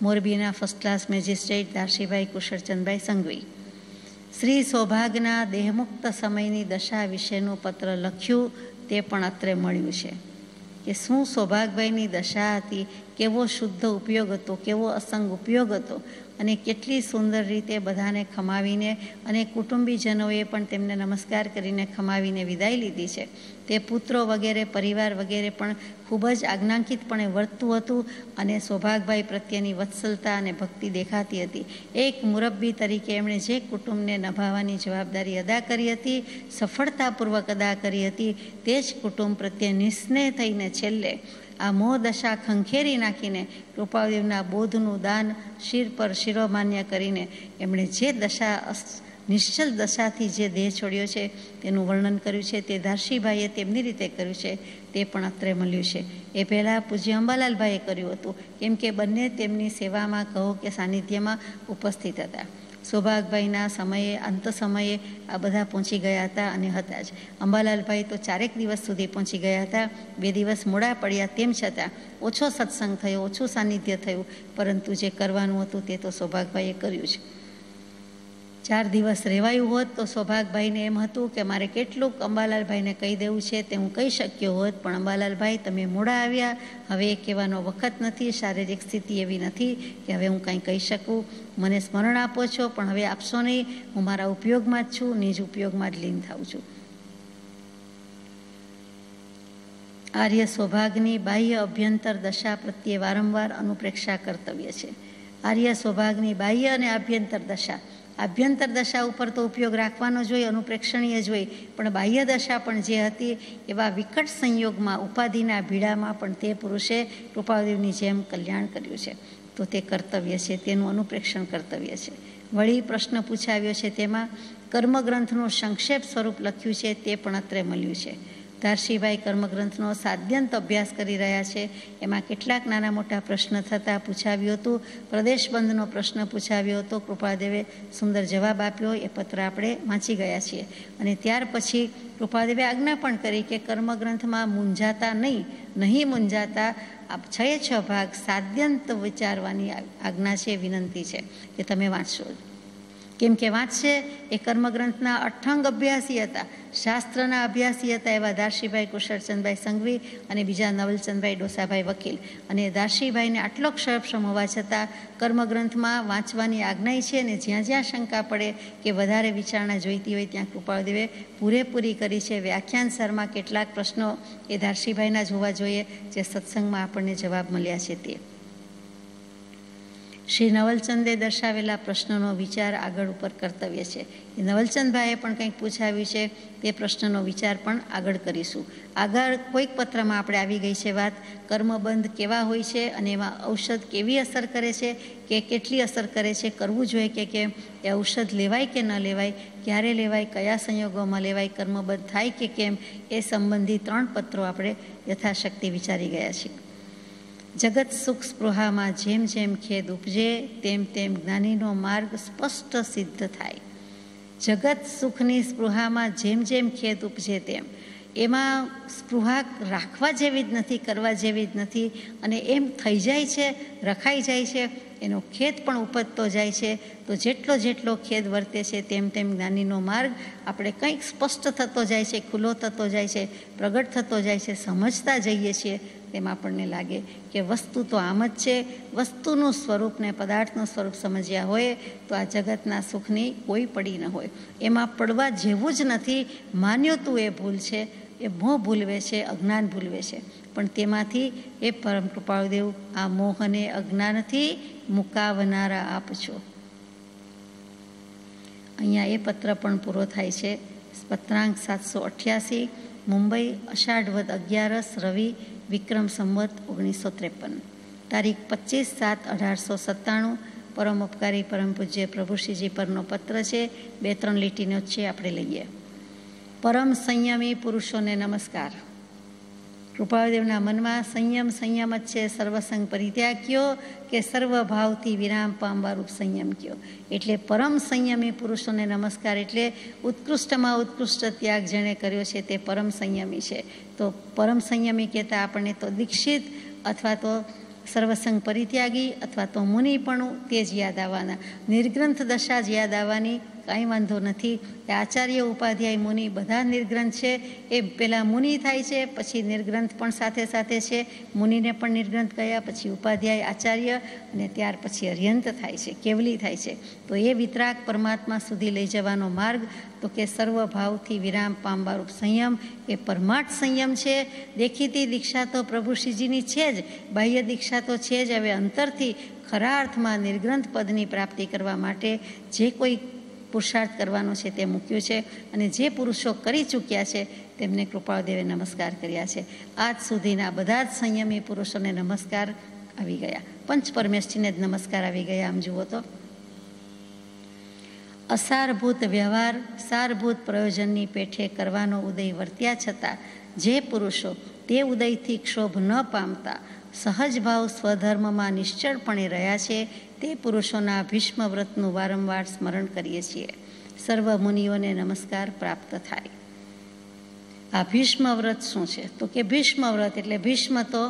મોરબીના first class magistrate Dharshibhai Kushalchandbhai Sanghvi. Shri સૌભાગના દેહમુક્ત સમયની દશા વિશેનું પત્ર લખ્યું તે પણ અત્રે મળ્યું છે કે શું સૌભાગભાઈની દશા હતી, કેવો શુદ્ધ ઉપયોગ હતો, કેવો અસંગ ઉપયોગ હતો, અને કેટલી સુંદર રીતે બધાને ખમાવીને, અને કુટુંબીજનોએ પણ તેમને નમસ્કાર કરીને ખમાવીને વિદાય લીધી છે. તે પુત્રો વગેરે, પરિવાર વગેરે પણ ખૂબ જ આજ્ઞાંકિતપણે વર્તતું હતું, અને સૌભાગભાઈ પ્રત્યેની વત્સલતા અને ભક્તિ દેખાતી હતી. એક મુરબ્બી તરીકે એમણે જે કુટુંબને નભાવવાની જવાબદારી અદા કરી હતી, સફળતાપૂર્વક અદા કરી હતી, તે જ કુટુંબ પ્રત્યે નિસ્નેહ થઈને છેલ્લે આ મોહ દશા ખંખેરી નાખીને કૃપાળદેવના બોધનું દાન શિર પર શિરોમાન્ય કરીને એમણે જે દશા, નિશ્ચલ દશાથી જે દેહ છોડ્યો છે તેનું વર્ણન કર્યું છે. તે ધારશીભાઈએ તેમની રીતે કર્યું છે, તે પણ અત્રે મળ્યું છે. એ પહેલાં પૂજ્ય અંબાલાલભાઈએ કર્યું હતું, કેમ કે બંને તેમની સેવામાં કહો કે સાનિધ્યમાં ઉપસ્થિત હતા. સૌભાગભાઈના સમયે, અંત સમયે આ બધા પહોંચી ગયા હતા અને હતા જ. અંબાલાલભાઈ તો 4 દિવસ સુધી પહોંચી ગયા હતા. 2 દિવસ મોડા પડ્યા, તેમ છતાં ઓછો સત્સંગ થયો, ઓછું સાનિધ્ય થયું, પરંતુ જે કરવાનું હતું તે તો સૌભાગભાઈએ કર્યું છે. 4 દિવસ રહેવાયું હોત તો સૌભાગભાઈને એમ હતું કે મારે કેટલુંક અંબાલાલભાઈને કહી દેવું છે તે હું કહી શક્યો હોત, પણ અંબાલાલભાઈ તમે મોડા આવ્યા, હવે એ કહેવાનો વખત નથી, શારીરિક સ્થિતિ એવી નથી કે હવે હું કાંઈ કહી શકું. મને સ્મરણ આપો છો પણ હવે આપશો નહીં, હું મારા ઉપયોગમાં જ છું, નિજ ઉપયોગમાં જ લીન થાઉં છું. આર્ય સૌભાગની બાહ્ય અભ્યંતર દશા પ્રત્યે વારંવાર અનુપ્રેક્ષા કર્તવ્ય છે. આર્ય સૌભાગની બાહ્ય અને આભ્યંતર દશા, આભ્યંતર દશા ઉપર તો ઉપયોગ રાખવાનો જ હોય, અનુપ્રેક્ષણીય જ હોય, પણ બાહ્ય દશા પણ જે હતી એવા વિકટ સંયોગમાં, ઉપાધિના ભીડામાં પણ તે પુરુષે કૃપાળદેવની જેમ કલ્યાણ કર્યું છે. તો તે કર્તવ્ય છે, તેનું અનુપ્રેક્ષણ કર્તવ્ય છે. વળી પ્રશ્ન પૂછાવ્યો છે તેમાં કર્મગ્રંથનું સંક્ષેપ સ્વરૂપ લખ્યું છે, તે પણ અત્રે મળ્યું છે. ધારશીભાઈ કર્મગ્રંથનો સાદ્યંત અભ્યાસ કરી રહ્યા છે. એમાં કેટલાક નાના મોટા પ્રશ્ન થતાં પૂછાવ્યું હતું. પ્રદેશબંધનો પ્રશ્ન પૂછાવ્યો હતો, કૃપાળદેવે સુંદર જવાબ આપ્યો. એ પત્ર આપણે વાંચી ગયા છીએ. અને ત્યાર પછી કૃપાળદેવે આજ્ઞા પણ કરી કે કર્મગ્રંથમાં મૂંઝાતા નહીં મૂંઝાતા આ 6 ભાગ સાદ્યંત વિચારવાની આજ્ઞા છે, વિનંતી છે કે તમે વાંચશો. કેમ કે વાંચશે એ કર્મગ્રંથના અઠંગ અભ્યાસી હતા, શાસ્ત્રના અભ્યાસી હતા એવા ધારશીભાઈ કુશળચંદભાઈ સંઘવી અને બીજા નવલચંદભાઈ ડોસાભાઈ વકીલ. અને ધારશીભાઈને આટલો ક્ષરક્ષમ હોવા છતાં કર્મગ્રંથમાં વાંચવાની આજ્ઞા છે, અને જ્યાં જ્યાં શંકા પડે કે વધારે વિચારણા જોઈતી હોય ત્યાં કૃપાળદેવે પૂરેપૂરી કરી છે. વ્યાખ્યાન સારમાં કેટલાક પ્રશ્નો એ ધારશીભાઈના જ હોવા જોઈએ જે સત્સંગમાં આપણને જવાબ મળ્યા છે. તે શ્રી નવલચંદે દર્શાવેલા પ્રશ્નનો વિચાર આગળ ઉપર કર્તવ્ય છે. એ નવલચંદભાઈએ પણ કંઈક પૂછાવ્યું છે, તે પ્રશ્નનો વિચાર પણ આગળ કરીશું. આગળ કોઈક પત્રમાં આપણે આવી ગઈ છે વાત, કર્મબંધ કેવા હોય છે અને એમાં ઔષધ કેવી અસર કરે છે કે કેટલી અસર કરે છે, કરવું જોઈએ કે કેમ, એ ઔષધ લેવાય કે ન લેવાય, ક્યારે લેવાય, કયા સંયોગોમાં લેવાય, કર્મબંધ થાય કે કેમ, એ સંબંધી 3 પત્રો આપણે યથાશક્તિ વિચારી ગયા છીએ. જગત સુખ સ્પૃહામાં જેમ જેમ ખેદ ઉપજે તેમ તેમ જ્ઞાનીનો માર્ગ સ્પષ્ટ સિદ્ધ થાય. જગત સુખની સ્પૃહામાં જેમ જેમ ખેદ ઉપજે તેમ, એમાં સ્પૃહા રાખવા જેવી જ નથી, કરવા જેવી જ નથી, અને એમ થઈ જાય છે, રખાઈ જાય છે, એનો ખેદ પણ ઉપજતો જાય છે. તો જેટલો જેટલો ખેદ વર્તે છે તેમ તેમ જ્ઞાનીનો માર્ગ આપણે કંઈક સ્પષ્ટ થતો જાય છે, ખુલ્લો થતો જાય છે, પ્રગટ થતો જાય છે, સમજતા જઈએ છીએ. તેમાં આપણને લાગે કે વસ્તુ તો આમ જ છે. વસ્તુનું સ્વરૂપ ને પદાર્થનું સ્વરૂપ સમજ્યા હોય તો આ જગતના સુખની કોઈ પડી ન હોય. એમાં પડવા જેવું જ નથી. માન્યું તું એ ભૂલ છે, એ મોહ ભૂલવે છે, અજ્ઞાન ભૂલવે છે, પણ તેમાંથી એ પરમ કૃપાળુદેવ આ મોહને અજ્ઞાનથી મુકાવનારા આપ છો. અહીંયા એ પત્ર પણ પૂરો થાય છે. પત્રાંક 788, મુંબઈ, અષાઢ વદ 11 રવિ, વિક્રમ સંવત 1953, તારીખ 25/7/1897. પરમ ઉપકારી પરમ પૂજ્ય પ્રભુશ્રીજી પરનો પત્ર છે. 2-3 લીટીનો જ છે, આપણે લઈએ. પરમ સંયમી પુરુષોને નમસ્કાર. કૃપાળુદેવના મનમાં સંયમ સંયમ જ છે. સર્વસંગ પરિત્યાગ કયો કે સર્વભાવથી વિરામ પામવારૂપ સંયમ કયો. એટલે પરમ સંયમી પુરુષોને નમસ્કાર. એટલે ઉત્કૃષ્ટમાં ઉત્કૃષ્ટ ત્યાગ જેણે કર્યો છે તે પરમ સંયમી છે. તો પરમ સંયમી કહેતા આપણને તો દીક્ષિત અથવા તો સર્વસંગ પરિત્યાગી અથવા તો મુનિપણું તે જ યાદ આવવાના. નિર્ગ્રંથ દશા જ યાદ આવવાની, કાંઈ વાંધો નથી. એ આચાર્ય ઉપાધ્યાય મુનિ બધા નિર્ગ્રંથ છે. એ પહેલાં મુનિ થાય છે, પછી નિર્ગ્રંથ પણ સાથે સાથે છે. મુનિને પણ નિર્ગ્રંથ કયા, પછી ઉપાધ્યાય આચાર્ય, અને ત્યાર પછી અર્યંત થાય છે, કેવલી થાય છે. તો એ વિતરાગ પરમાત્મા સુધી લઈ જવાનો માર્ગ તો કે સર્વભાવથી વિરામ પામવારૂપ સંયમ એ પરમાર્થ સંયમ છે. દેખીતી દીક્ષા તો પ્રભુશ્રીજીની છે જ, બાહ્ય દીક્ષા તો છે જ. હવે અંતરથી ખરા અર્થમાં નિર્ગ્રંથ પદની પ્રાપ્તિ કરવા માટે જે કોઈ પુરુષાર્થ કરવાનો છે તે મૂક્યું છે. અને જે પુરુષો કરી ચૂક્યા છે તેમને કૃપાળુદેવે નમસ્કાર કર્યા છે. આજ સુધીના બધા જ સંયમી પુરુષોને નમસ્કાર આવી ગયા. પંચ પરમેષ્ઠીને જ નમસ્કાર આવી ગયા. આમ જુઓ તો અસારભૂત વ્યવહાર સારભૂત પ્રયોજનની પેઠે કરવાનો ઉદય વર્ત્યા છતાં જે પુરુષો તે ઉદયથી ક્ષોભ ન પામતા સહજ ભાવ સ્વધર્મમાં નિશ્ચળપણે રહ્યા છે તે પુરુષોના ભીષ્મ વ્રતનું વારંવાર સ્મરણ કરીએ છીએ. સર્વ મુનિઓને નમસ્કાર પ્રાપ્ત થાય. આ ભીષ્મ વ્રત શું છે? તો કે ભીષ્મ વ્રત એટલે ભીષ્મ તો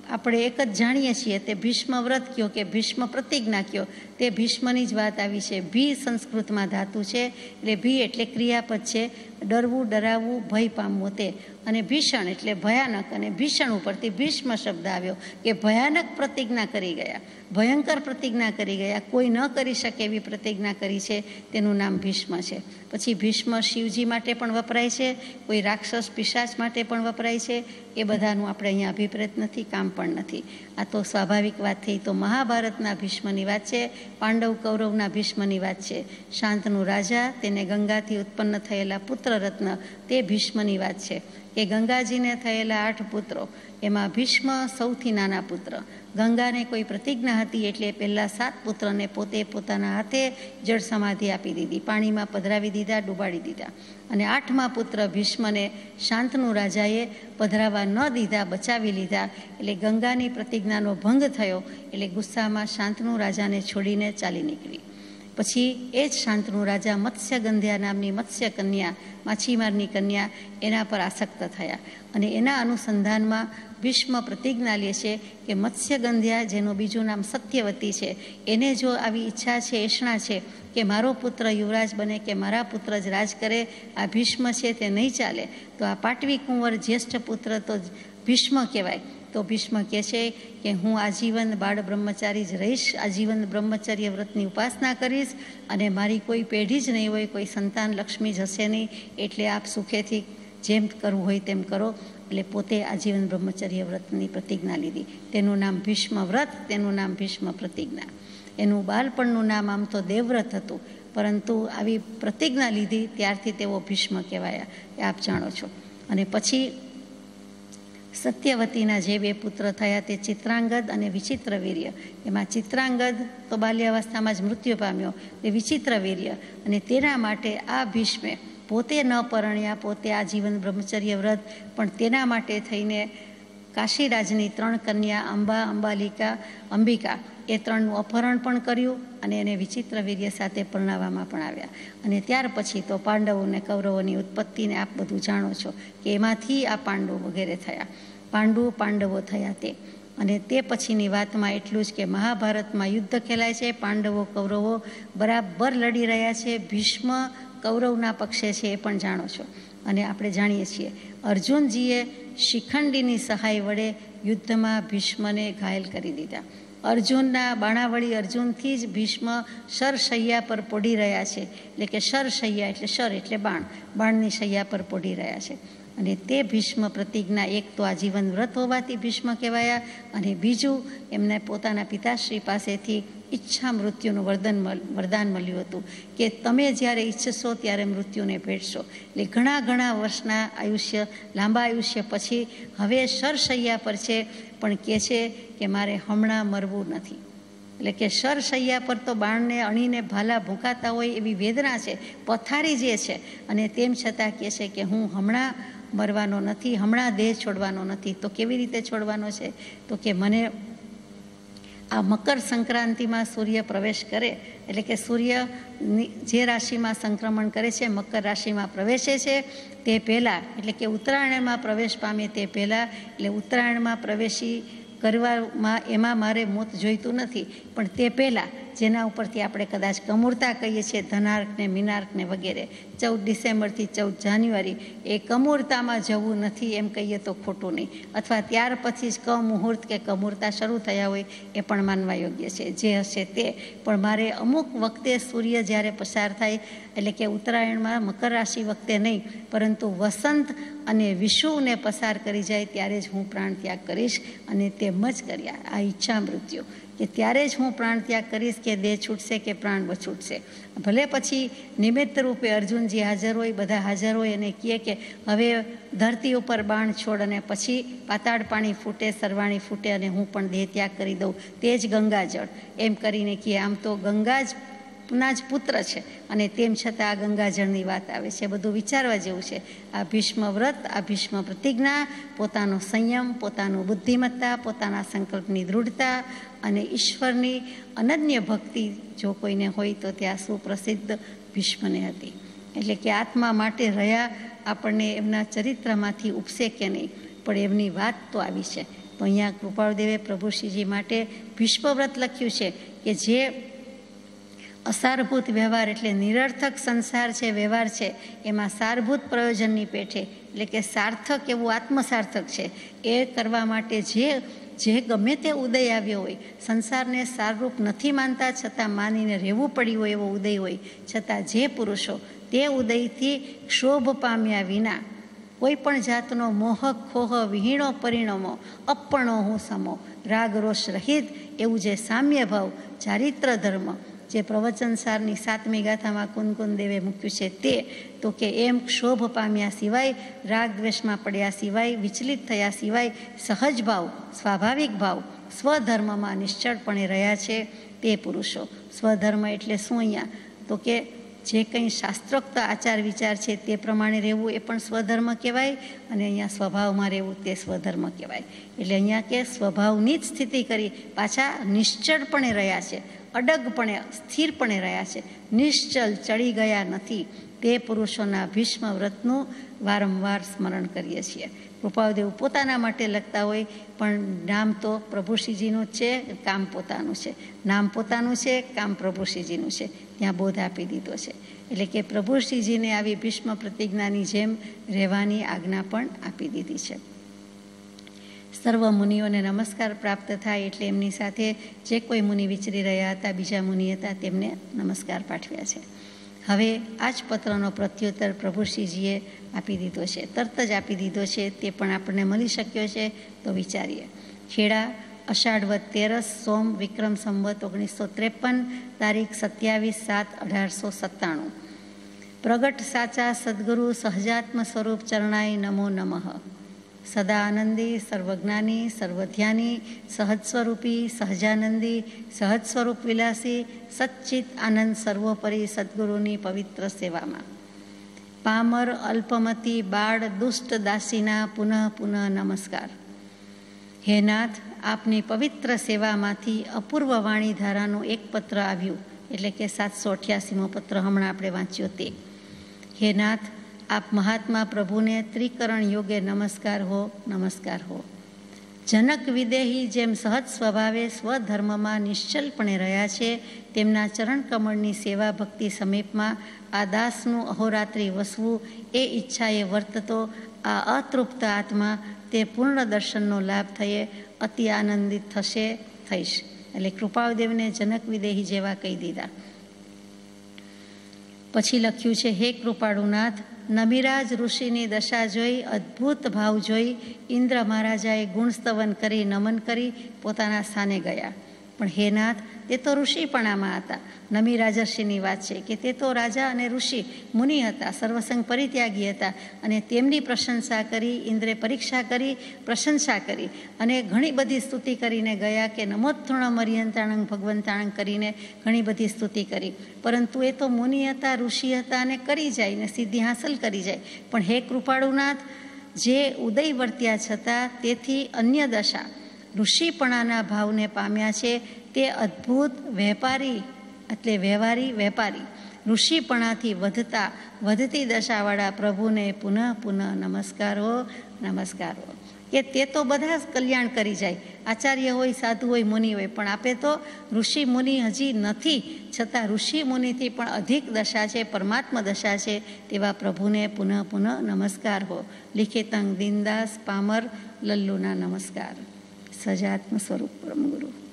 આપણે એક જ જાણીએ છીએ, તે ભીષ્મ વ્રત કયો કે ભીષ્મ પ્રતિજ્ઞા કયો, તે ભીષ્મની જ વાત આવી છે. ભી સંસ્કૃતમાં ધાતુ છે, એટલે ભી એટલે ક્રિયાપદ છે. ડરવું, ડરાવવું, ભય પામવું તે. અને ભીષણ એટલે ભયાનક, અને ભીષણ ઉપરથી ભીષ્મ શબ્દ આવ્યો કે ભયાનક પ્રતિજ્ઞા કરી ગયા, ભયંકર પ્રતિજ્ઞા કરી ગયા, કોઈ ન કરી શકે એવી પ્રતિજ્ઞા કરી છે, તેનું નામ ભીષ્મ છે. પછી ભીષ્મ શિવજી માટે પણ વપરાય છે, કોઈ રાક્ષસ પિશાચ માટે પણ વપરાય છે. એ બધાનું આપણે અહીંયા અભિપ્રેત નથી, કામ પણ નથી. આ તો સ્વાભાવિક વાત થઈ. તો મહાભારતના ભીષ્મની વાત છે, પાંડવ કૌરવના ભીષ્મની વાત છે. શાંતનું રાજા, તેને ગંગાથી ઉત્પન્ન થયેલા પુત્ર રત્ન, તે ભીષ્મની વાત છે. કે ગંગાજીને થયેલા 8 પુત્રો, એમાં ભીષ્મ સૌથી નાના પુત્ર. ગંગાને કોઈ પ્રતિજ્ઞા હતી એટલે પહેલાં 7 પુત્રને પોતે પોતાના હાથે જળ સમાધિ આપી દીધી, પાણીમાં પધરાવી દીધા, ડૂબાડી દીધા. અને 8મા પુત્ર ભીષ્મને શાંતનું રાજાએ પધરાવા ન દીધા, બચાવી લીધા. એટલે ગંગાની પ્રતિજ્ઞાનો ભંગ થયો, એટલે ગુસ્સામાં શાંતનું રાજાને છોડીને ચાલી નીકળી. પછી એ જ શાંતનું રાજા મત્સ્યગંધ્યા નામની મત્સ્ય કન્યા, માછીમારની કન્યા, એના પર આસક્ત થયા. અને એના અનુસંધાનમાં ભીષ્મ પ્રતિજ્ઞા લે છે કે મત્સ્યગંધ્યા, જેનું બીજું નામ સત્યવતી છે, એને જો આવી ઈચ્છા છે, એષણા છે કે મારો પુત્ર યુવરાજ બને કે મારા પુત્ર જ રાજ કરે, આ ભીષ્મ છે તે નહીં ચાલે. તો આ પાટવી કુંવર જ્યેષ્ઠ પુત્ર તો ભીષ્મ કહેવાય. તો ભીષ્મ કહે છે કે હું આજીવન બાળ બ્રહ્મચારી જ રહીશ, આજીવન બ્રહ્મચર્ય વ્રતની ઉપાસના કરીશ, અને મારી કોઈ પેઢી જ નહીં હોય, કોઈ સંતાન લક્ષ્મી જ હશે નહીં. એટલે આપ સુખેથી જેમ કરવું હોય તેમ કરો. એટલે પોતે આજીવન બ્રહ્મચર્ય વ્રતની પ્રતિજ્ઞા લીધી. તેનું નામ ભીષ્મ વ્રત, તેનું નામ ભીષ્મ પ્રતિજ્ઞા. એનું બાળપણનું નામ આમ તો દેવવ્રત હતું, પરંતુ આવી પ્રતિજ્ઞા લીધી ત્યારથી તેઓ ભીષ્મ કહેવાયા, એ આપ જાણો છો. અને પછી સત્યવતીના જે 2 પુત્ર થયા તે ચિત્રાંગદ અને વિચિત્રવીર્ય. એમાં ચિત્રાંગદ તો બાલ્યાવસ્થામાં જ મૃત્યુ પામ્યો, એ વિચિત્રવીર્ય. અને તેના માટે આ ભીષ્મે પોતે ન પરણ્યા, પોતે આજીવન બ્રહ્મચર્ય વ્રત, પણ તેના માટે થઈને કાશીરાજની 3 કન્યા અંબા, અંબાલિકા, અંબિકા એ 3નું અપહરણ પણ કર્યું અને એને વિચિત્રવીર્ય સાથે પરણાવવામાં પણ આવ્યા. અને ત્યાર પછી તો પાંડવો અને કૌરવોની ઉત્પત્તિને આપ બધું જાણો છો કે એમાંથી આ પાંડવો વગેરે થયા, પાંડવો થયા તે. અને તે પછીની વાતમાં એટલું જ કે મહાભારતમાં યુદ્ધ ખેલાય છે, પાંડવો કૌરવો બરાબર લડી રહ્યા છે, ભીષ્મ કૌરવના પક્ષે છે, એ પણ જાણો છો. અને આપણે જાણીએ છીએ અર્જુનજીએ શિખંડીની સહાય વડે યુદ્ધમાં ભીષ્મને ઘાયલ કરી દીધા. અર્જુનના બાણાવળી અર્જુનથી જ ભીષ્મ શરશૈયા પર પડી રહ્યા છે, એટલે કે શરશૈયા એટલે શર એટલે બાણની શૈયા પર પડી રહ્યા છે. અને તે ભીષ્મ પ્રતિજ્ઞા, એક તો આજીવન વ્રત હોવાથી ભીષ્મ કહેવાયા, અને બીજું એમને પોતાના પિતાશ્રી પાસેથી ઈચ્છા મૃત્યુનું વરદાન મળ્યું હતું કે તમે જ્યારે ઈચ્છશો ત્યારે મૃત્યુને ભેટશો. એટલે ઘણા વર્ષના આયુષ્ય, લાંબા આયુષ્ય પછી હવે શરશૈયા પર છે, પણ કહે છે કે મારે હમણાં મરવું નથી. એટલે કે શરશૈયા પર તો બાણને અણીને ભાલા ભૂંકાતા હોય એવી વેદના છે, પથારી જે છે, અને તેમ છતાં કહે છે કે હું હમણાં મરવાનો નથી, હમણાં દેહ છોડવાનો નથી. તો કેવી રીતે છોડવાનો છે? તો કે મને આ મકર સંક્રાંતિમાં સૂર્ય પ્રવેશ કરે, એટલે કે સૂર્ય જે રાશિમાં સંક્રમણ કરે છે, મકર રાશિમાં પ્રવેશે છે તે પહેલાં, એટલે કે ઉત્તરાયણમાં પ્રવેશ પામે તે પહેલાં, એટલે ઉત્તરાયણમાં પ્રવેશી કરવામાં એમાં મારે મોત જોઈતું નથી, પણ તે પહેલાં જેના ઉપરથી આપણે કદાચ કમૂરતા કહીએ છીએ, ધનાર્કને, મીનાર્કને વગેરે, 14 ડિસેમ્બરથી 14 જાન્યુઆરી એ કમૂરતામાં જવું નથી એમ કહીએ તો ખોટું નહીં. અથવા ત્યાર પછી જ કમુહૂર્ત કે કમૂરતા શરૂ થયા હોય એ પણ માનવા યોગ્ય છે, જે હશે તે. પણ મારે અમુક વખતે સૂર્ય જ્યારે પસાર થાય, એટલે કે ઉત્તરાયણમાં મકર રાશિ વખતે નહીં, પરંતુ વસંત અને વિષુને પસાર કરી જાય ત્યારે જ હું પ્રાણ ત્યાગ કરીશ. અને તેમ જ કર્યા આ ઈચ્છા મૃત્યુ, કે ત્યારે જ હું પ્રાણ ત્યાગ કરીશ, કે દેહ છૂટશે કે પ્રાણ છૂટશે. ભલે પછી નિમિત્ત રૂપે અર્જુનજી હાજર હોય, બધા હાજર હોય અને કહે કે હવે ધરતી ઉપર બાણ છોડ અને પછી પાતાળ પાણી ફૂટે, સરવાણી ફૂટે અને હું પણ દેહ ત્યાગ કરી દઉં, તે જ ગંગાજળ, એમ કરીને કહે. આમ તો ગંગા જ પુત્ર છે, અને તેમ છતાં આ ગંગાજળની વાત આવે છે. બધું વિચારવા જેવું છે. આ ભીષ્મ વ્રત, આ ભીષ્મ પ્રતિજ્ઞા, પોતાનો સંયમ, પોતાનું બુદ્ધિમત્તા, પોતાના સંકલ્પની દૃઢતા અને ઈશ્વરની અનન્ય ભક્તિ જો કોઈને હોય તો ત્યાં સુપ્રસિદ્ધ ભીષ્મને હતી. એટલે કે આત્મા માટે રહ્યા, આપણને એમના ચરિત્રમાંથી ઉપસે કે નહીં, પણ એમની વાત તો આવી છે. તો અહીંયા કૃપાળુદેવે પ્રભુશ્રીજી માટે ભીષ્મ વ્રત લખ્યું છે કે જે અસારભૂત વ્યવહાર, એટલે નિરર્થક સંસાર છે, વ્યવહાર છે, એમાં સારભૂત પ્રયોજનની પેઠે, એટલે કે સાર્થક એવું આત્મસાર્થક છે, એ કરવા માટે જે ગમે તે ઉદય આવ્યો હોય, સંસારને સારરૂપ નથી માનતા છતાં માનીને રહેવું પડ્યું હોય એવો ઉદય હોય, છતાં જે પુરુષો તે ઉદયથી ક્ષોભ પામ્યા વિના કોઈ પણ જાતનો મોહ ખોહ વિહીણો પરિણમો, અપણો હું સમો, રાગ રોષ રહિત એવું જે સામ્ય ભાવ, ચારિત્ર ધર્મ, જે પ્રવચનસારની 7મી ગાથામાં કુંદકુંદ દેવે મૂક્યું છે તે, તો કે એમ ક્ષોભ પામ્યા સિવાય, રાગ દ્વેષમાં પડ્યા સિવાય, વિચલિત થયા સિવાય, સહજ ભાવ, સ્વાભાવિક ભાવ, સ્વધર્મમાં નિશ્ચળપણે રહ્યા છે તે પુરુષો. સ્વધર્મ એટલે શું અહીંયા? તો કે જે કંઈ શાસ્ત્રોક્ત આચાર વિચાર છે તે પ્રમાણે રહેવું એ પણ સ્વધર્મ કહેવાય, અને અહીંયા સ્વભાવમાં રહેવું તે સ્વધર્મ કહેવાય. એટલે અહીંયા કે સ્વભાવની જ સ્થિતિ કરી પાછા નિશ્ચળપણે રહ્યા છે, અડગપણે સ્થિરપણે રહ્યા છે, નિશ્ચલ ચડી ગયા નથી. તે પુરુષોના ભીષ્મ વ્રતનું વારંવાર સ્મરણ કરીએ છીએ. કૃપાળુદેવ પોતાના માટે લખતા હોય, પણ નામ તો પ્રભુશ્રીજીનું જ છે, કામ પોતાનું છે. નામ પોતાનું છે, કામ પ્રભુશ્રીજીનું છે. ત્યાં બોધ આપી દીધો છે. એટલે કે પ્રભુશ્રીજીને આવી ભીષ્મ પ્રતિજ્ઞાની જેમ રહેવાની આજ્ઞા પણ આપી દીધી છે. સર્વ મુનિઓને નમસ્કાર પ્રાપ્ત થાય, એટલે એમની સાથે જે કોઈ મુનિ વિચરી રહ્યા હતા, બીજા મુનિ હતા, તેમને નમસ્કાર પાઠવ્યા છે. હવે આ જ પત્રનો પ્રત્યુત્તર પ્રભુશ્રીજીએ આપી દીધો છે, તરત જ આપી દીધો છે. તે પણ આપણને મળી શક્યો છે, તો વિચારીએ. ખેડા અષાઢવદ 13 સોમ વિક્રમ સંવત 1953 તારીખ 27/7/1897। પ્રગટ સાચા સદગુરુ સહજાત્મ સ્વરૂપ ચરણાય નમો નમઃ। સદા આનંદી સર્વજ્ઞાની સર્વધ્યાની સહજ સ્વરૂપી સહજાનંદી સહજ સ્વરૂપ વિલાસી સચ્ચિત આનંદ સર્વોપરી સદગુરુની પવિત્ર સેવામાં પામર અલ્પમતી બાળ દુષ્ટ દાસીના પુનઃ પુનઃ નમસ્કાર। હે નાથ, આપની પવિત્ર સેવામાંથી અપૂર્વ વાણીધારાનું એક પત્ર આવ્યું, એટલે કે 788મો પત્ર હમણાં આપણે વાંચ્યો તે। હે નાથ, આપ મહાત્મા પ્રભુને ત્રિકરણ યોગે નમસ્કાર હો, નમસ્કાર હો। જનક વિદેહી જેમ સહજ સ્વભાવે સ્વધર્મમાં નિશ્ચલપણે રહ્યા છે, તેમના ચરણકમળની સેવા ભક્તિ સમીપમાં આ દાસનું અહોરાત્રિ વસવું એ ઈચ્છાએ વર્તતો આ અતૃપ્ત આત્મા તે પૂર્ણ દર્શનનો લાભ થયે અતિ આનંદિત થઈશ। એટલે કૃપાળદેવને જનક વિદેહી જેવા કહી દીધા। પછી લખ્યું છે, હે કૃપાળુનાથ, નમિરાજ ઋષિની દશા જોઈ અદ્ભુત ભાવ જોઈ ઇન્દ્ર મહારાજાએ ગુણસ્તવન કરી નમન કરી પોતાના સ્થાને ગયા। પણ હે નાથ, તે તો ઋષિપણામાં હતા। નમી રાજર્ષિની વાત છે કે તે તો રાજા અને ઋષિ મુનિ હતા, સર્વસંગ પરિત્યાગી હતા, અને તેમની પ્રશંસા કરી ઇન્દ્રે પરીક્ષા કરી, પ્રશંસા કરી અને ઘણી બધી સ્તુતિ કરીને ગયા કે નમોત્તૃણ મર્યંતાણંગ ભગવંતાણંગ કરીને ઘણી બધી સ્તુતિ કરી। પરંતુ એ તો મુનિ હતા, ઋષિ હતા અને કરી જાય ને સિદ્ધિ હાંસલ કરી જાય। પણ હે કૃપાળુનાથ, જે ઉદય વર્ત્યા છતાં તેથી અન્ય દશા ઋષિપણાના ભાવને પામ્યા છે, તે અદ્ભુત વેપારી એટલે વ્યવહારી વેપારી ઋષિપણાથી વધતી દશાવાળા પ્રભુને પુનઃ પુનઃ નમસ્કાર હો, નમસ્કાર હો। કે તે તો બધા જ કલ્યાણ કરી જાય, આચાર્ય હોય, સાધુ હોય, મુનિ હોય, પણ આપે તો ઋષિ મુનિ હજી નથી, છતાં ઋષિ મુનિથી પણ અધિક દશા છે, પરમાત્મા દશા છે, તેવા પ્રભુને પુનઃ પુનઃ નમસ્કાર હો। લિખિતંગ દીનદાસ પામર લલ્લુના નમસ્કાર। સજાત્મ સ્વરૂપ પરમ ગુરુ।